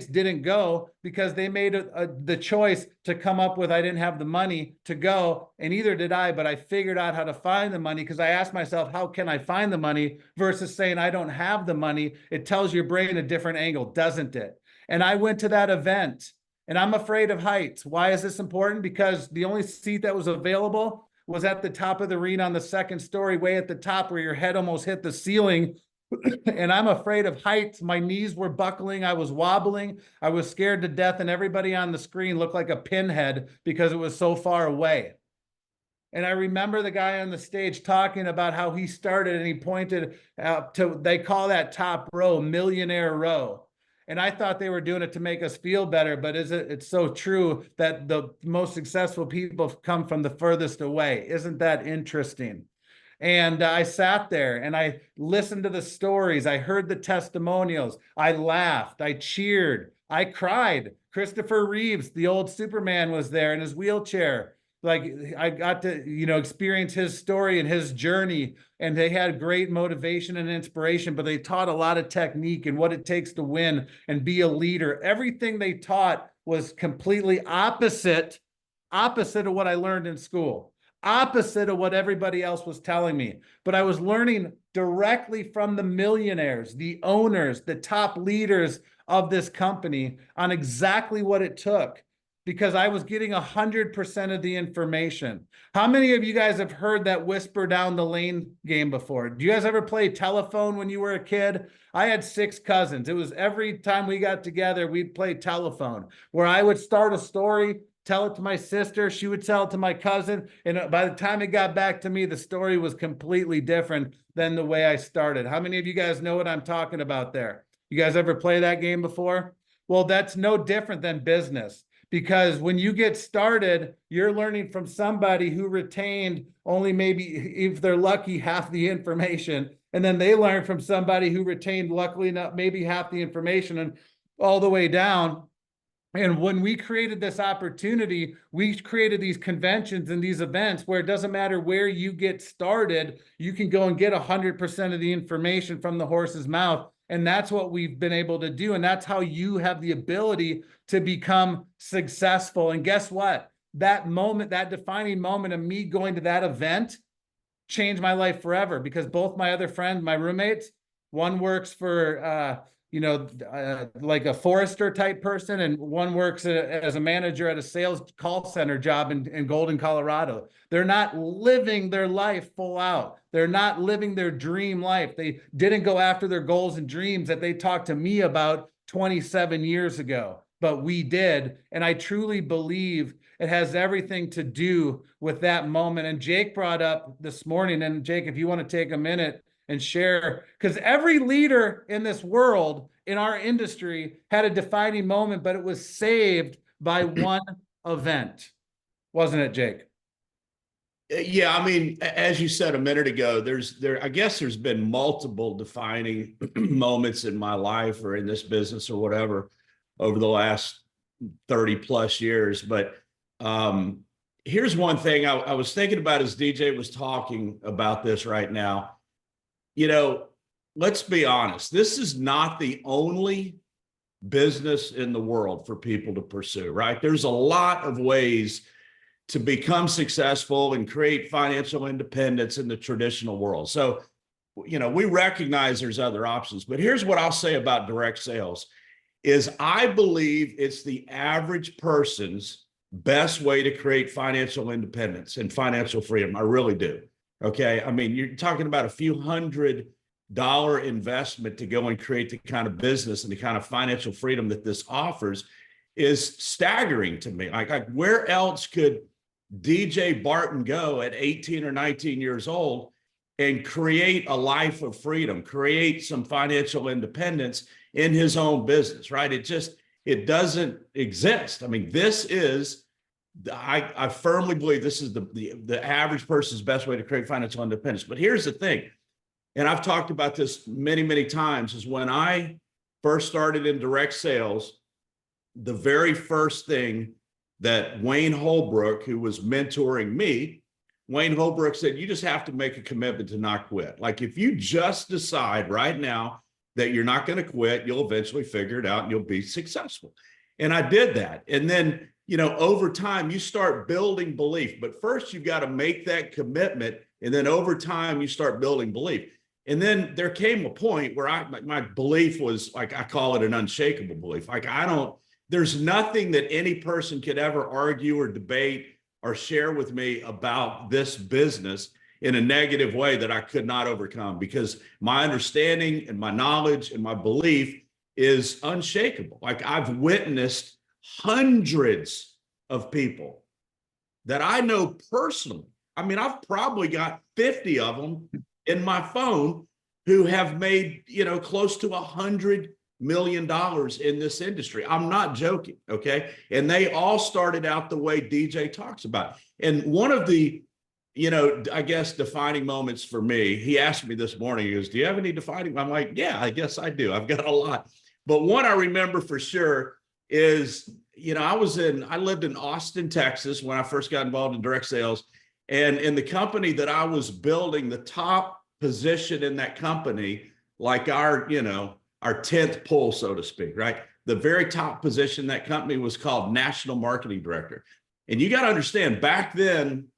didn't go because they made the choice to come up with, I didn't have the money to go, and neither did I, but I figured out how to find the money because I asked myself, how can I find the money versus saying I don't have the money? It tells your brain a different angle, doesn't it? And I went to that event and I'm afraid of heights. Why is this important? Because the only seat that was available was at the top of the arena on the second story, way at the top where your head almost hit the ceiling. And I'm afraid of heights. My knees were buckling. I was wobbling. I was scared to death. And everybody on the screen looked like a pinhead because it was so far away. And I remember the guy on the stage talking about how he started and he pointed out to, they call that top row, millionaire row. And I thought they were doing it to make us feel better, but it's so true that the most successful people come from the furthest away. Isn't that interesting? And I sat there and I listened to the stories. I heard the testimonials. I laughed. I cheered. I cried. Christopher Reeves, the old Superman, was there in his wheelchair. Like, I got to, experience his story and his journey. And they had great motivation and inspiration, but they taught a lot of technique and what it takes to win and be a leader. Everything they taught was completely opposite of what I learned in school. Opposite of what everybody else was telling me. But I was learning directly from the millionaires, the owners, the top leaders of this company on exactly what it took because I was getting 100% of the information. How many of you guys have heard that whisper down the lane game before? Do you guys ever play telephone when you were a kid? I had 6 cousins. It was every time we got together, we'd play telephone where I would start a story, tell it to my sister, she would tell it to my cousin, and by the time it got back to me, the story was completely different than the way I started. How many of you guys know what I'm talking about there? You guys ever play that game before? Well, that's no different than business because when you get started, you're learning from somebody who retained only maybe, if they're lucky, half the information, and then they learn from somebody who retained, luckily enough, maybe half the information and all the way down. And when we created this opportunity, we created these conventions and these events where it doesn't matter where you get started, you can go and get 100% of the information from the horse's mouth. And that's what we've been able to do. And that's how you have the ability to become successful. And guess what? That moment, that defining moment of me going to that event changed my life forever, because both my other friends, my roommates, one works for, like a forester type person, and one works as a manager at a sales call center job in Golden, Colorado. They're not living their life full out. They're not living their dream life. They didn't go after their goals and dreams that they talked to me about 27 years ago, but we did. And I truly believe it has everything to do with that moment. And Jake brought up this morning, and Jake, if you want to take a minute and share, because every leader in this world, in our industry, had a defining moment, but it was saved by one event, wasn't it, Jake? Yeah, I mean, as you said a minute ago, I guess there's been multiple defining moments in my life or in this business or whatever over the last 30 plus years. But here's one thing I was thinking about as DJ was talking about this right now. Let's be honest, this is not the only business in the world for people to pursue, right? There's a lot of ways to become successful and create financial independence in the traditional world. So, we recognize there's other options, but here's what I'll say about direct sales is I believe it's the average person's best way to create financial independence and financial freedom. I really do. Okay. I mean, you're talking about a few $100 investment to go and create the kind of business and the kind of financial freedom that this offers is staggering to me. Like where else could DJ Barton go at 18 or 19 years old and create a life of freedom, create some financial independence in his own business, right? It doesn't exist. I mean, I firmly believe this is the average person's best way to create financial independence. But here's the thing, and I've talked about this many, many times, is when I first started in direct sales, the very first thing that Wayne Holbrook, who was mentoring me, Wayne Holbrook said, you just have to make a commitment to not quit. Like if you just decide right now that you're not going to quit, you'll eventually figure it out and you'll be successful. And I did that. And then, over time, you start building belief. But first, you've got to make that commitment. And then over time, you start building belief. And then there came a point where my belief was like, I call it an unshakable belief. Like there's nothing that any person could ever argue or debate or share with me about this business in a negative way that I could not overcome, because my understanding and my knowledge and my belief is unshakable. Like I've witnessed hundreds of people that I know personally. I mean, I've probably got 50 of them in my phone who have made, close to $100 million in this industry. I'm not joking. Okay. And they all started out the way DJ talks about. And one of the, I guess defining moments for me, he asked me this morning, he goes, do you have any defining? I'm like, yeah, I guess I do. I've got a lot. But one I remember for sure is, I lived in Austin, Texas when I first got involved in direct sales. And in the company that I was building, the top position in that company, like our 10th pull, so to speak, right? The very top position in that company was called National Marketing Director. And you got to understand, back then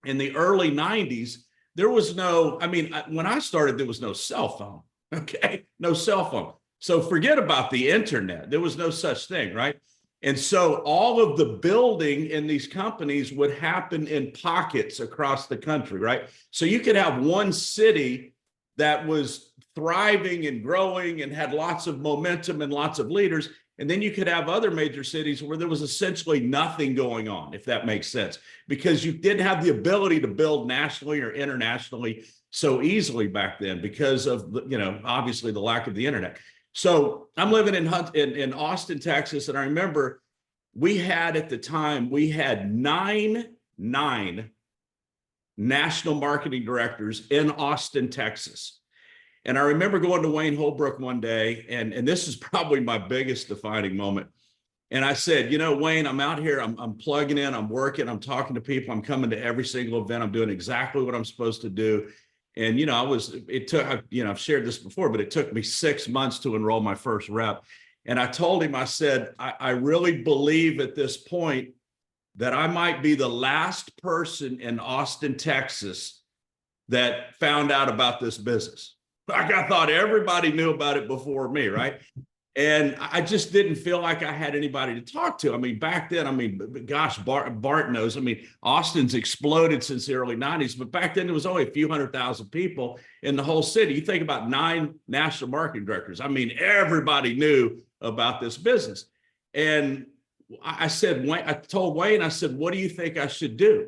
in the early 90s, there was when I started, there was no cell phone, okay? No cell phone. So forget about the internet. There was no such thing, right? And so all of the building in these companies would happen in pockets across the country, right? So you could have one city that was thriving and growing and had lots of momentum and lots of leaders. And then you could have other major cities where there was essentially nothing going on, if that makes sense, because you didn't have the ability to build nationally or internationally so easily back then because of, obviously the lack of the internet. So I'm living in Austin, Texas. And I remember at the time, we had nine national marketing directors in Austin, Texas. And I remember going to Wayne Holbrook one day, and this is probably my biggest defining moment. And I said, you know, Wayne, I'm out here, I'm plugging in, I'm working, I'm talking to people, I'm coming to every single event, I'm doing exactly what I'm supposed to do. And, you know, it took, you know, I've shared this before, but it took me 6 months to enroll my first rep. And I told him, I said, I really believe at this point that I might be the last person in Austin, Texas that found out about this business. Like, I thought everybody knew about it before me, right? And I just didn't feel like I had anybody to talk to. I mean, back then, I mean, gosh, Bart knows. I mean, Austin's exploded since the early 90s, but back then there was only a few 100,000 people in the whole city. You think about 9 national marketing directors. I mean, everybody knew about this business. And I said, I told Wayne, I said, what do you think I should do?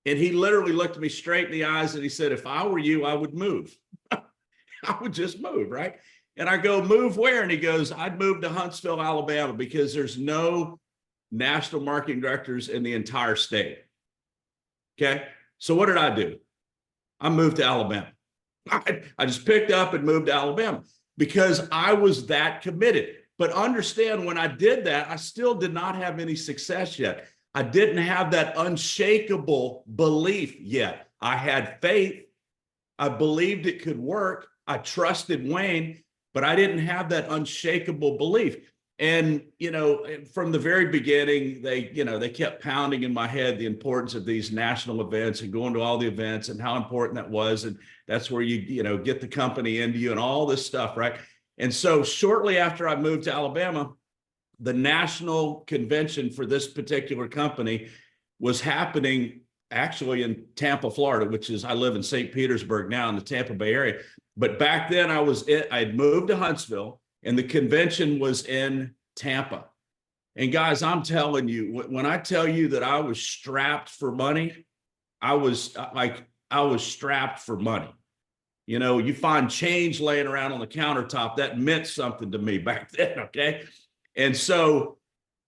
And he literally looked me straight in the eyes and he said, if I were you, I would move. I would just move, right? And I go, move where? And he goes, I'd move to Huntsville, Alabama, because there's no national marketing directors in the entire state. Okay. So what did I do? I moved to Alabama. I just picked up and moved to Alabama because I was that committed. But understand, when I did that, I still did not have any success yet. I didn't have that unshakable belief yet. I had faith. I believed it could work. I trusted Wayne, but I didn't have that unshakable belief. And, you know, from the very beginning, they kept pounding in my head the importance of these national events and going to all the events and how important that was. And that's where you get the company into you and all this stuff, right? And so shortly after I moved to Alabama, the national convention for this particular company was happening actually in Tampa, Florida, which is, I live in St. Petersburg now in the Tampa Bay area. But back then I had moved to Huntsville and the convention was in Tampa. And guys, I'm telling you, when I tell you that I was strapped for money, I was strapped for money. You know, you find change laying around on the countertop, that meant something to me back then, okay? And so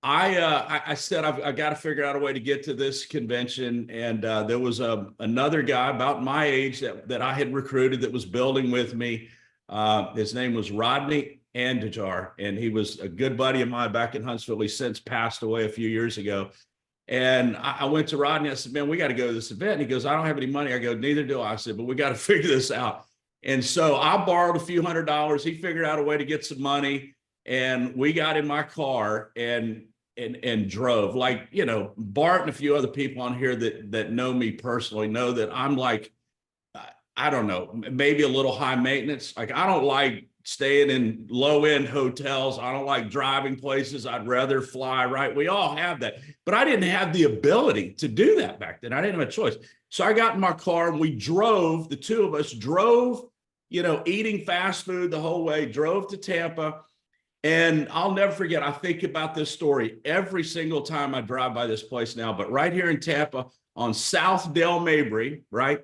I said, I got to figure out a way to get to this convention. And there was another guy about my age that I had recruited that was building with me. His name was Rodney Andejar, and he was a good buddy of mine back in Huntsville. He's since passed away a few years ago. And I went to Rodney. I said, man, we got to go to this event. And he goes, I don't have any money. I go, neither do I. I said, but we got to figure this out. And so I borrowed a few $100s. He figured out a way to get some money. And we got in my car and drove. Like, you know, Bart and a few other people on here that know me personally know that I'm like, I don't know, maybe a little high maintenance. Like, I don't like staying in low-end hotels. I don't like driving places. I'd rather fly, right? We all have that. But I didn't have the ability to do that back then. I didn't have a choice. So I got in my car and we drove, the two of us drove, you know, eating fast food the whole way, drove to Tampa. And I'll never forget, I think about this story every single time I drive by this place now, but right here in Tampa on South Del Mabry, right?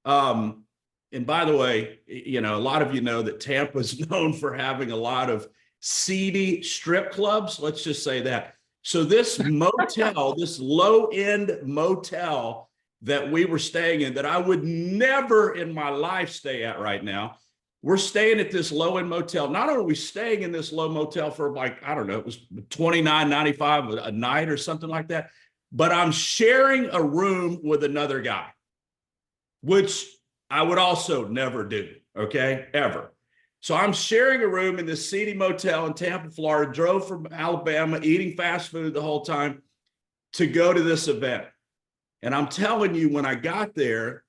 And by the way, you know, a lot of you know that Tampa is known for having a lot of seedy strip clubs. Let's just say that. So this motel, this low-end motel that we were staying in, that I would never in my life stay at right now, we're staying at this low-end motel. Not only are we staying in this low motel for like, I don't know, it was $29.95 a night or something like that, but I'm sharing a room with another guy, which I would also never do, okay, ever. So I'm sharing a room in this seedy motel in Tampa, Florida, drove from Alabama, eating fast food the whole time to go to this event. And I'm telling you, when I got there,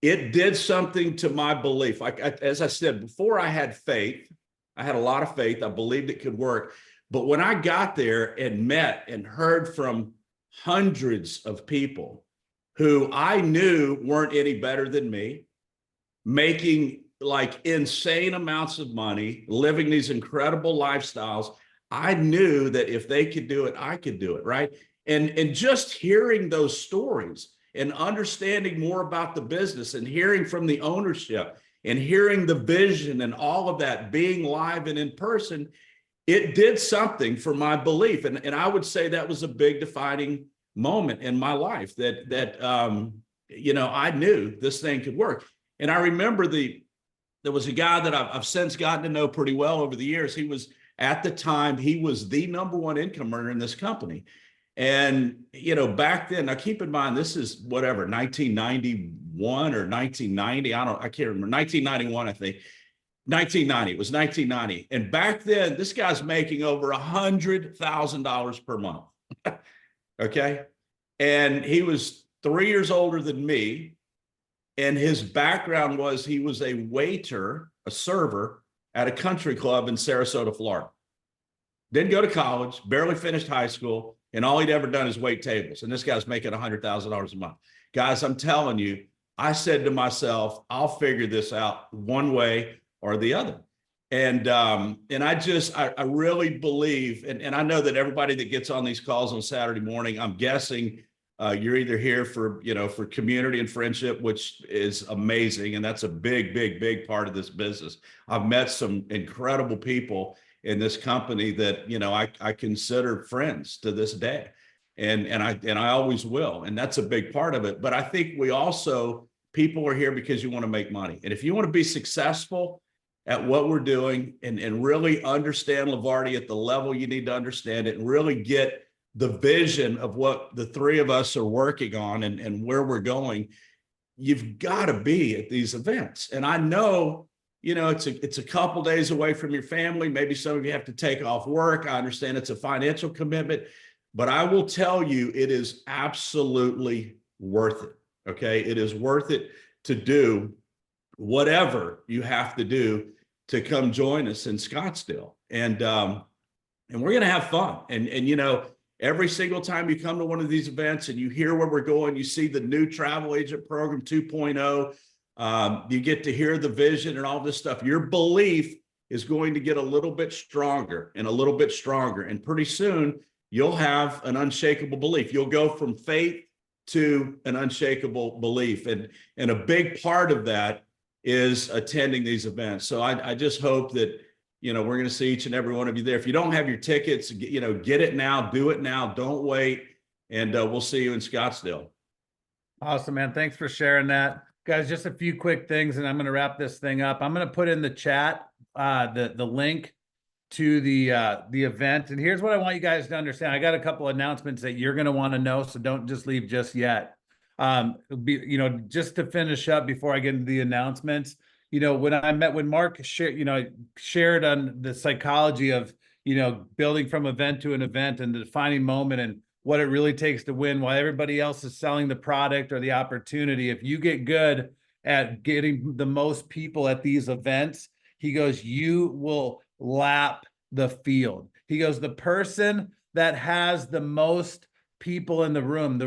it did something to my belief. Like, as I said before, I had faith. I had a lot of faith. I believed it could work. But when I got there and met and heard from hundreds of people who I knew weren't any better than me, making like insane amounts of money, living these incredible lifestyles, I knew that if they could do it, I could do it, right? And just hearing those stories and understanding more about the business and hearing from the ownership and hearing the vision and all of that, being live and in person, it did something for my belief. And I would say that was a big defining moment in my life that you know, I knew this thing could work. And I remember there was a guy that I've since gotten to know pretty well over the years. He was At the time, he was the number one income earner in this company. And, you know, back then, now keep in mind, this is whatever, 1991 or 1990. I can't remember, 1991, I think. 1990, it was 1990. And back then, this guy's making over $100,000 per month. Okay. And he was 3 years older than me. And his background was he was a waiter, a server at a country club in Sarasota, Florida. Didn't go to college, barely finished high school, and all he'd ever done is wait tables. And this guy's making $100,000 a month. Guys, I'm telling you, I said to myself, I'll figure this out one way or the other. And I really believe, and I know that everybody that gets on these calls on Saturday morning, I'm guessing you're either here for, you know, for community and friendship, which is amazing. And that's a big, big, big part of this business. I've met some incredible people in this company that, you know, I consider friends to this day. And I always will. And that's a big part of it. But I think we also, people are here because you want to make money. And if you want to be successful at what we're doing and really understand Levarti at the level you need to understand it and really get the vision of what the three of us are working on and where we're going, you've got to be at these events. And I know, you know, it's a couple days away from your family. Maybe some of you have to take off work. I understand it's a financial commitment, but I will tell you, it is absolutely worth it. Okay. It is worth it to do whatever you have to do to come join us in Scottsdale. And we're going to have fun. And, you know, every single time you come to one of these events and you hear where we're going, you see the new travel agent program 2.0, you get to hear the vision and all this stuff. Your belief is going to get a little bit stronger and a little bit stronger. And pretty soon you'll have an unshakable belief. You'll go from faith to an unshakable belief. And a big part of that is attending these events. So I just hope that, you know, we're going to see each and every one of you there. If you don't have your tickets, you know, get it now, do it now, don't wait. And we'll see you in Scottsdale. Awesome, man. Thanks for sharing that. Guys, just a few quick things, and I'm going to wrap this thing up. I'm going to put in the chat the link to the event. And here's what I want you guys to understand. I got a couple announcements that you're going to want to know, so don't just leave just yet. You know, just to finish up before I get into the announcements, you know, when Mark shared on the psychology of, you know, building from event to an event and the defining moment and what it really takes to win while everybody else is selling the product or the opportunity. If you get good at getting the most people at these events, he goes, you will lap the field. He goes, the person that has the most people in the room,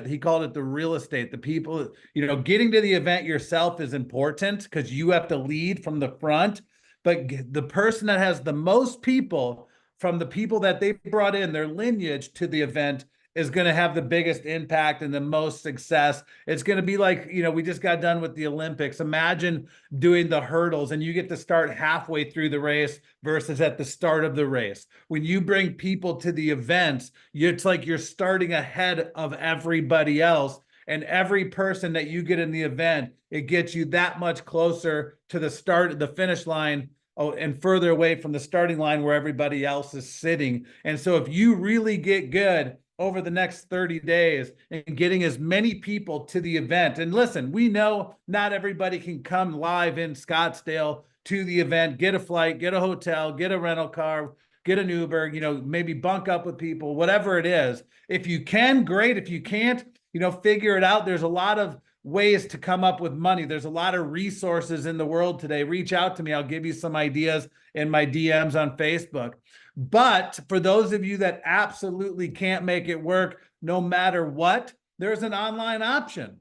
he called it the real estate, the people, you know, getting to the event yourself is important because you have to lead from the front, but the person that has the most people from the people that they brought in their lineage to the event is going to have the biggest impact and the most success. It's going to be like, you know, we just got done with the Olympics. Imagine doing the hurdles and you get to start halfway through the race versus at the start of the race. When you bring people to the events, it's like you're starting ahead of everybody else. And every person that you get in the event, it gets you that much closer to the finish line. Oh, and further away from the starting line where everybody else is sitting. And so if you really get good over the next 30 days and getting as many people to the event, and listen, we know not everybody can come live in Scottsdale to the event, get a flight, get a hotel, get a rental car, get an Uber, you know, maybe bunk up with people, whatever it is. If you can, great. If you can't, you know, figure it out. There's a lot of ways to come up with money. There's a lot of resources in the world today. Reach out to me. I'll give you some ideas in my DMs on Facebook. But for those of you that absolutely can't make it work, no matter what, there's an online option.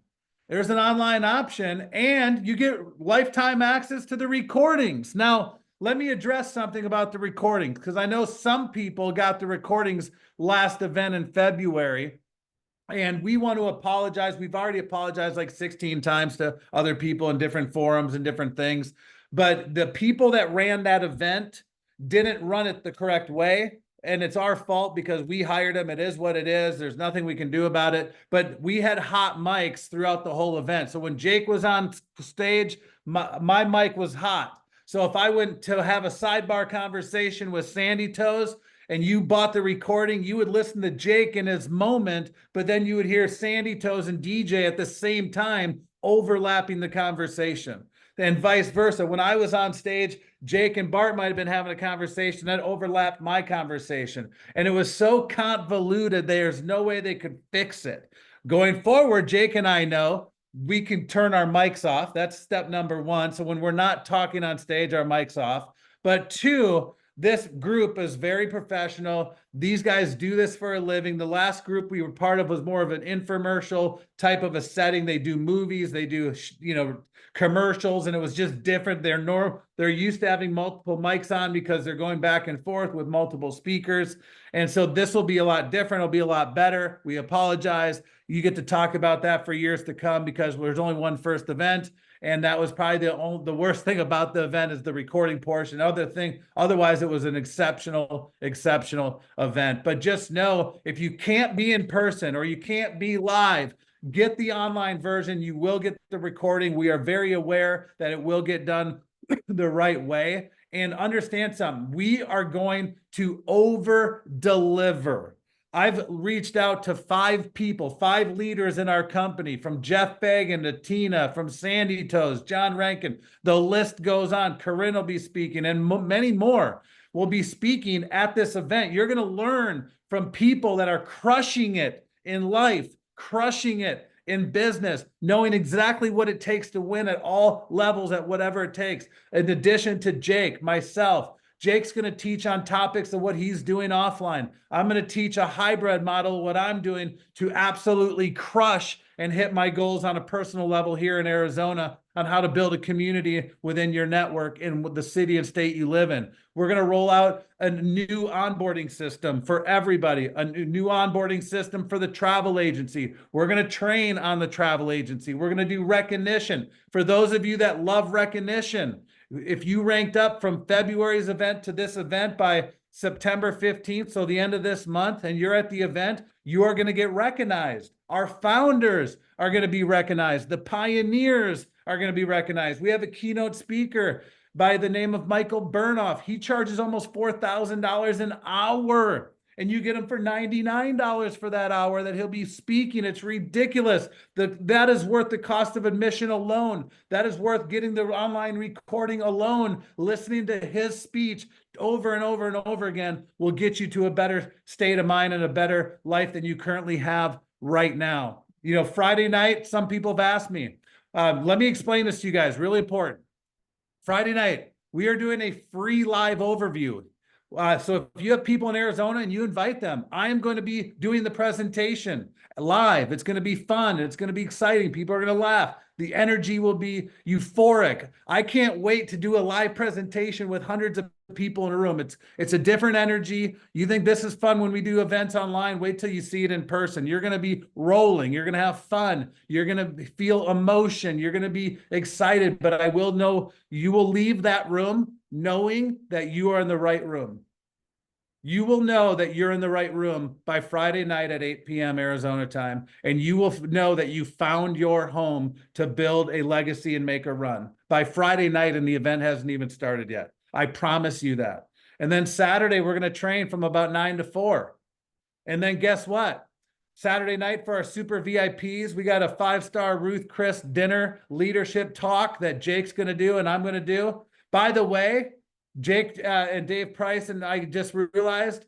There's an online option and you get lifetime access to the recordings. Now, let me address something about the recordings because I know some people got the recordings last event in February. And we want to apologize. We've already apologized like 16 times to other people in different forums and different things. But the people that ran that event didn't run it the correct way. And it's our fault because we hired them. It is what it is. There's nothing we can do about it. But we had hot mics throughout the whole event. So when Jake was on stage, my mic was hot. So if I went to have a sidebar conversation with Sandy Toes and you bought the recording, you would listen to Jake in his moment, but then you would hear Sandy Toes and DJ at the same time overlapping the conversation. And vice versa. When I was on stage, Jake and Bart might have been having a conversation that overlapped my conversation. And it was so convoluted, there's no way they could fix it. Going forward, Jake and I know we can turn our mics off. That's step number one. So when we're not talking on stage, our mics off. But two, this group is very professional. These guys do this for a living. The last group we were part of was more of an infomercial type of a setting. They do movies, they do, commercials, and it was just different. They're used to having multiple mics on because they're going back and forth with multiple speakers. And so this will be a lot different. It'll be a lot better. We apologize. You get to talk about that for years to come because there's only one first event. And that was probably the worst thing about the event is the recording portion. Otherwise, it was an exceptional event. But just know, if you can't be in person or you can't be live, get the online version. You will get the recording. We are very aware that it will get done the right way. And understand something, we are going to over deliver. I've reached out to 5 people, 5 leaders in our company, from Jeff Fagan to Tina, from Sandy Toes, John Rankin. The list goes on. Corinne will be speaking, and many more will be speaking at this event. You're going to learn from people that are crushing it in life, crushing it in business, knowing exactly what it takes to win at all levels, at whatever it takes. In addition to Jake, myself, Jake's going to teach on topics of what he's doing offline. I'm going to teach a hybrid model of what I'm doing to absolutely crush and hit my goals on a personal level here in Arizona on how to build a community within your network in the city and state you live in. We're going to roll out a new onboarding system for everybody, a new onboarding system for the travel agency. We're going to train on the travel agency. We're going to do recognition. For those of you that love recognition, if you ranked up from February's event to this event by September 15th, so the end of this month, and you're at the event, you are going to get recognized. Our founders are going to be recognized. The pioneers are going to be recognized. We have a keynote speaker by the name of Michael Burnoff. He charges almost $4,000 an hour, and you get him for $99 for that hour that he'll be speaking. It's ridiculous. That is worth the cost of admission alone. That is worth getting the online recording alone. Listening to his speech over and over and over again will get you to a better state of mind and a better life than you currently have right now. Friday night, some people have asked me. Let me explain this to you guys, really important. Friday night, we are doing a free live overview. So if you have people in Arizona and you invite them, I am going to be doing the presentation live. It's going to be fun. It's going to be exciting. People are going to laugh. The energy will be euphoric. I can't wait to do a live presentation with hundreds of people in a room. It's a different energy. You think this is fun when we do events online? Wait till you see it in person. You're going to be rolling. You're going to have fun. You're going to feel emotion. You're going to be excited. But I will know you will leave that room knowing that you are in the right room. You will know that you're in the right room by Friday night at 8 p.m. Arizona time, and you will know that you found your home to build a legacy and make a run by Friday night, and the event hasn't even started yet. I promise you that. And then Saturday, we're going to train from about 9 to 4. And then guess what? Saturday night for our super VIPs, we got a 5-star Ruth Chris dinner leadership talk that Jake's going to do and I'm going to do. By the way, Jake and Dave Price and I just realized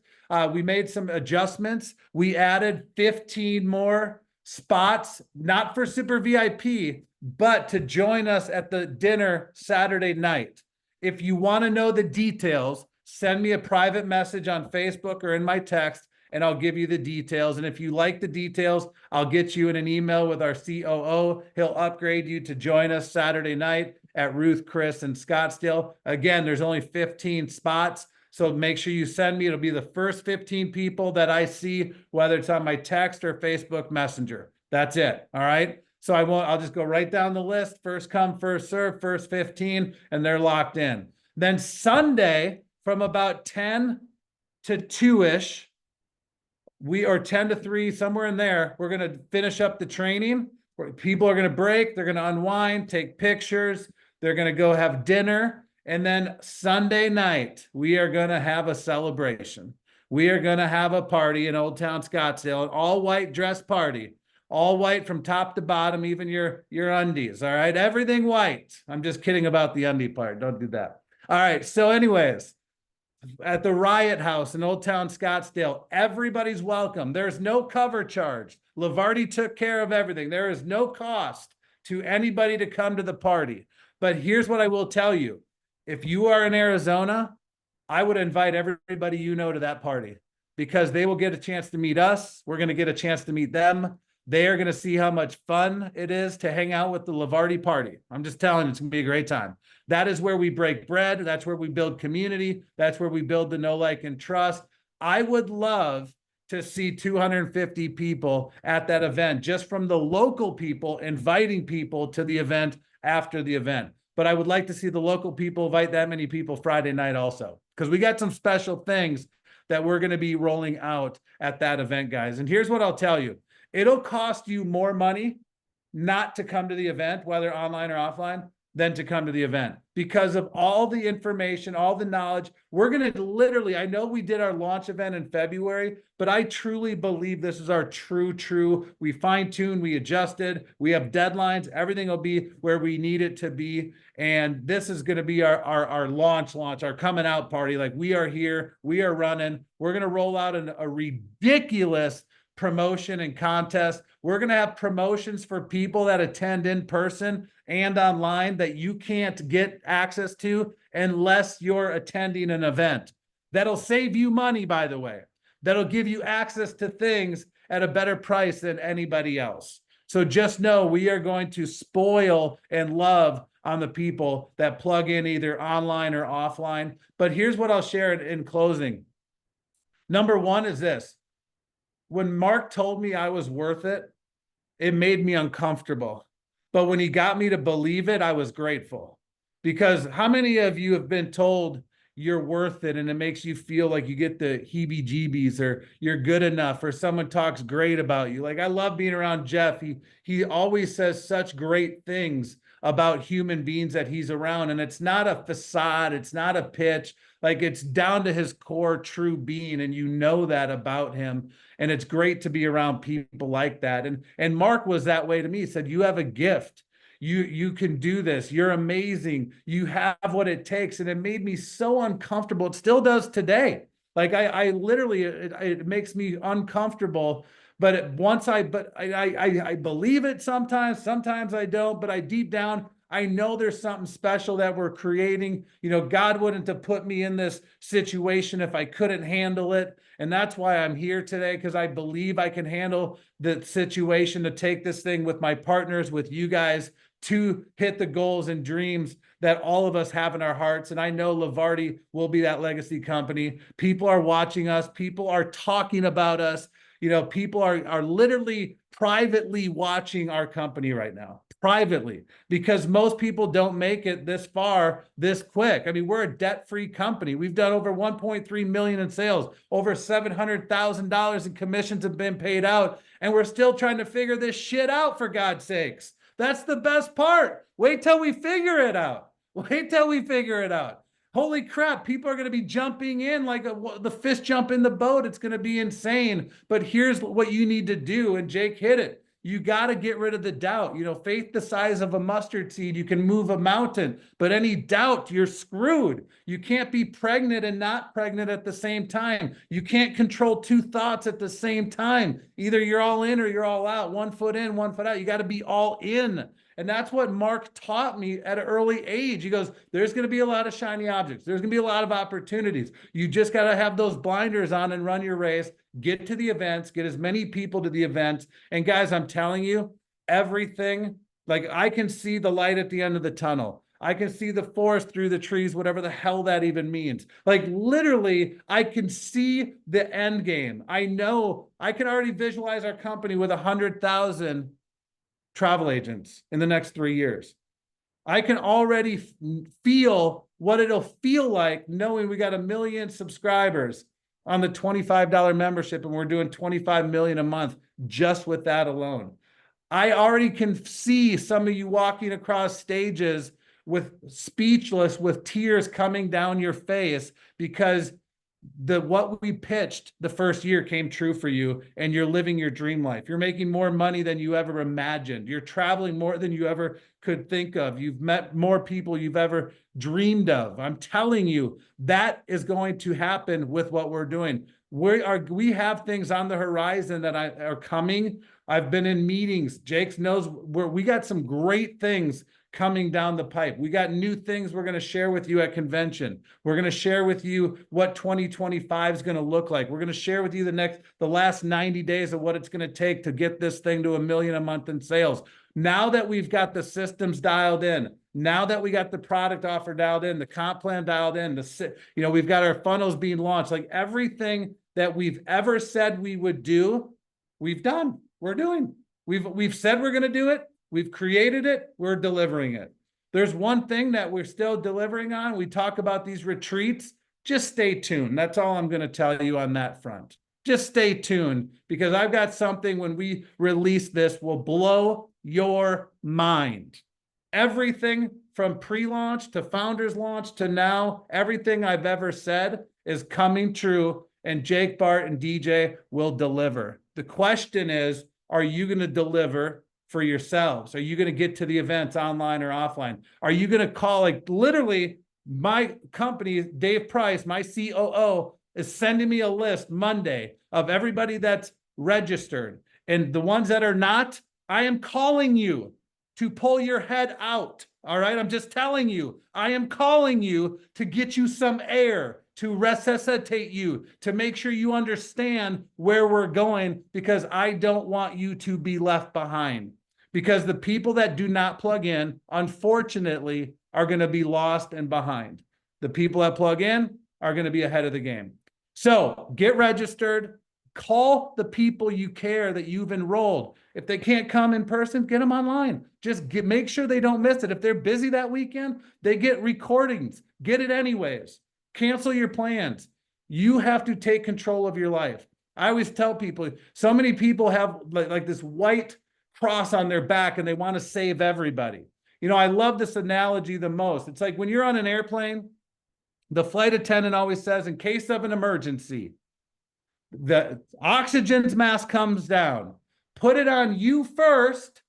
we made some adjustments. We added 15 more spots, not for super VIP, but to join us at the dinner Saturday night. If you want to know the details, send me a private message on Facebook or in my text, and I'll give you the details. And if you like the details, I'll get you in an email with our COO. He'll upgrade you to join us Saturday night at Ruth Chris in Scottsdale. Again, there's only 15 spots, so make sure you send me. It'll be the first 15 people that I see, whether it's on my text or Facebook Messenger. That's it, all right? So I'll just go right down the list. First come, first serve, first 15, and they're locked in. Then Sunday, from about 10 to 2-ish, or 10 to 3, somewhere in there, we're going to finish up the training. People are going to break. They're going to unwind, take pictures. They're going to go have dinner. And then Sunday night, we are going to have a celebration. We are going to have a party in Old Town Scottsdale, an all white dress party, all white from top to bottom, even your undies. All right. Everything white. I'm just kidding about the undie part. Don't do that. All right. So anyways, at the Riot House in Old Town Scottsdale, everybody's welcome. There's no cover charge. Levarti took care of everything. There is no cost to anybody to come to the party. But here's what I will tell you. If you are in Arizona, I would invite everybody you know to that party because they will get a chance to meet us. We're going to get a chance to meet them. They are going to see how much fun it is to hang out with the Levarti party. I'm just telling you, it's going to be a great time. That is where we break bread. That's where we build community. That's where we build the know, like, and trust. I would love to see 250 people at that event, just from the local people inviting people to the event after the event. But I would like to see the local people invite that many people Friday night also, because we got some special things that we're going to be rolling out at that event, guys. And here's what I'll tell you. It'll cost you more money not to come to the event, whether online or offline, than to come to the event because of all the information, all the knowledge. We're going to literally, I know we did our launch event in February, but I truly believe this is our true. We fine-tuned, we adjusted, we have deadlines. Everything will be where we need it to be. And this is going to be our launch, our coming out party. Like, we are here, we are running. We're going to roll out a ridiculous promotion and contest. We're going to have promotions for people that attend in person and online that you can't get access to unless you're attending an event. That'll save you money, by the way. That'll give you access to things at a better price than anybody else. So just know we are going to spoil and love on the people that plug in either online or offline. But here's what I'll share in closing. Number one is this. When Mark told me I was worth it, it made me uncomfortable. But when he got me to believe it, I was grateful. Because how many of you have been told you're worth it and it makes you feel like you get the heebie-jeebies or you're good enough or someone talks great about you? Like, I love being around Jeff. He always says such great things about human beings that he's around. And it's not a facade. It's not a pitch. Like, it's down to his core true being. And you know that about him. And it's great to be around people like that. And Mark was that way to me. He said, you have a gift. You can do this. You're amazing. You have what it takes. And it made me so uncomfortable. It still does today. Like, I literally, it makes me uncomfortable. But I believe it sometimes I don't, but I deep down, I know there's something special that we're creating. You know, God wouldn't have put me in this situation if I couldn't handle it. And that's why I'm here today, because I believe I can handle the situation to take this thing with my partners, with you guys, to hit the goals and dreams that all of us have in our hearts. And I know Levarti will be that legacy company. People are watching us. People are talking about us. You know, people are literally privately watching our company right now, privately, because most people don't make it this far, this quick. I mean, we're a debt-free company. We've done over 1.3 million in sales, over $700,000 in commissions have been paid out, and we're still trying to figure this shit out, for God's sakes. That's the best part. Wait till we figure it out. Wait till we figure it out. Holy crap, people are going to be jumping in like the fish jump in the boat. It's going to be insane. But here's what you need to do, and Jake hit it. You got to get rid of the doubt. You know, faith the size of a mustard seed, you can move a mountain. But any doubt, you're screwed. You can't be pregnant and not pregnant at the same time. You can't control two thoughts at the same time. Either you're all in or you're all out. 1 foot in, 1 foot out. You got to be all in. And that's what Mark taught me at an early age. He goes, there's going to be a lot of shiny objects. There's going to be a lot of opportunities. You just got to have those blinders on and run your race. Get to the events, get as many people to the events. And guys, I'm telling you, everything, like, I can see the light at the end of the tunnel. I can see the forest through the trees, whatever the hell that even means. Like, literally, I can see the end game. I know I can already visualize our company with 100,000 travel agents in the next 3 years. I can already feel what it'll feel like knowing we got 1 million subscribers on the $25 membership, and we're doing 25 million a month just with that alone. I already can see some of you walking across stages with speechless, with tears coming down your face because what we pitched the first year came true for you, and you're living your dream life. You're making more money than you ever imagined. You're traveling more than you ever could think of. You've met more people you've ever dreamed of. I'm telling you, that is going to happen with what we're doing. We have things on the horizon that are coming. I've been in meetings. Jake knows we got some great things coming down the pipe. We got new things we're going to share with you at convention. We're going to share with you what 2025 is going to look like. We're going to share with you the last 90 days of what it's going to take to get this thing to $1 million a month in sales. Now that we've got the systems dialed in, now that we got the product offer dialed in, the comp plan dialed in, we've got our funnels being launched, like everything that we've ever said we would do, we've done. We're doing. We've said we're going to do it. We've created it. We're delivering it. There's one thing that we're still delivering on. We talk about these retreats. Just stay tuned. That's all I'm going to tell you on that front. Just stay tuned, because I've got something when we release this will blow your mind. Everything from pre-launch to founders launch to now, everything I've ever said is coming true, and Jake, Bart, and DJ will deliver. The question is, are you going to deliver for yourselves? Are you going to get to the events online or offline? Are you going to call, like literally my company, Dave Price, my COO, is sending me a list Monday of everybody that's registered. And the ones that are not, I am calling you to pull your head out. All right. I'm just telling you, I am calling you to get you some air, to resuscitate you, to make sure you understand where we're going, because I don't want you to be left behind. Because the people that do not plug in, unfortunately, are going to be lost and behind. The people that plug in are going to be ahead of the game. So get registered, call the people you care that you've enrolled. If they can't come in person, get them online. Just make sure they don't miss it. If they're busy that weekend, they get recordings. Get it anyways. Cancel your plans. You have to take control of your life. I always tell people, so many people have like this white cross on their back and they want to save everybody. I love this analogy the most. It's like when you're on an airplane, the flight attendant always says, in case of an emergency, the oxygen mask comes down. Put it on you first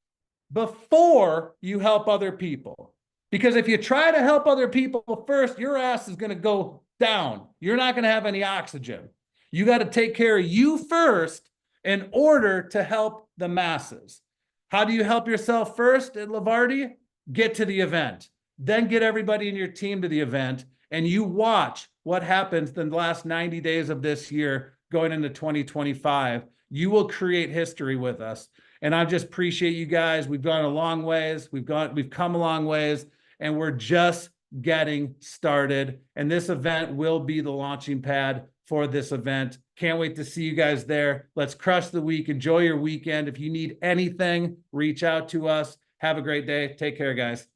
before you help other people. Because if you try to help other people first, your ass is going to go down. You're not going to have any oxygen. You got to take care of you first in order to help the masses. How do you help yourself first at Levarti? Get to the event. Then get everybody in your team to the event, and you watch what happens in the last 90 days of this year going into 2025. You will create history with us. And I just appreciate you guys. We've gone a long ways. We've come a long ways, and we're just getting started. And this event will be the launching pad for this event. Can't wait to see you guys there. Let's crush the week. Enjoy your weekend. If you need anything, reach out to us. Have a great day. Take care, guys.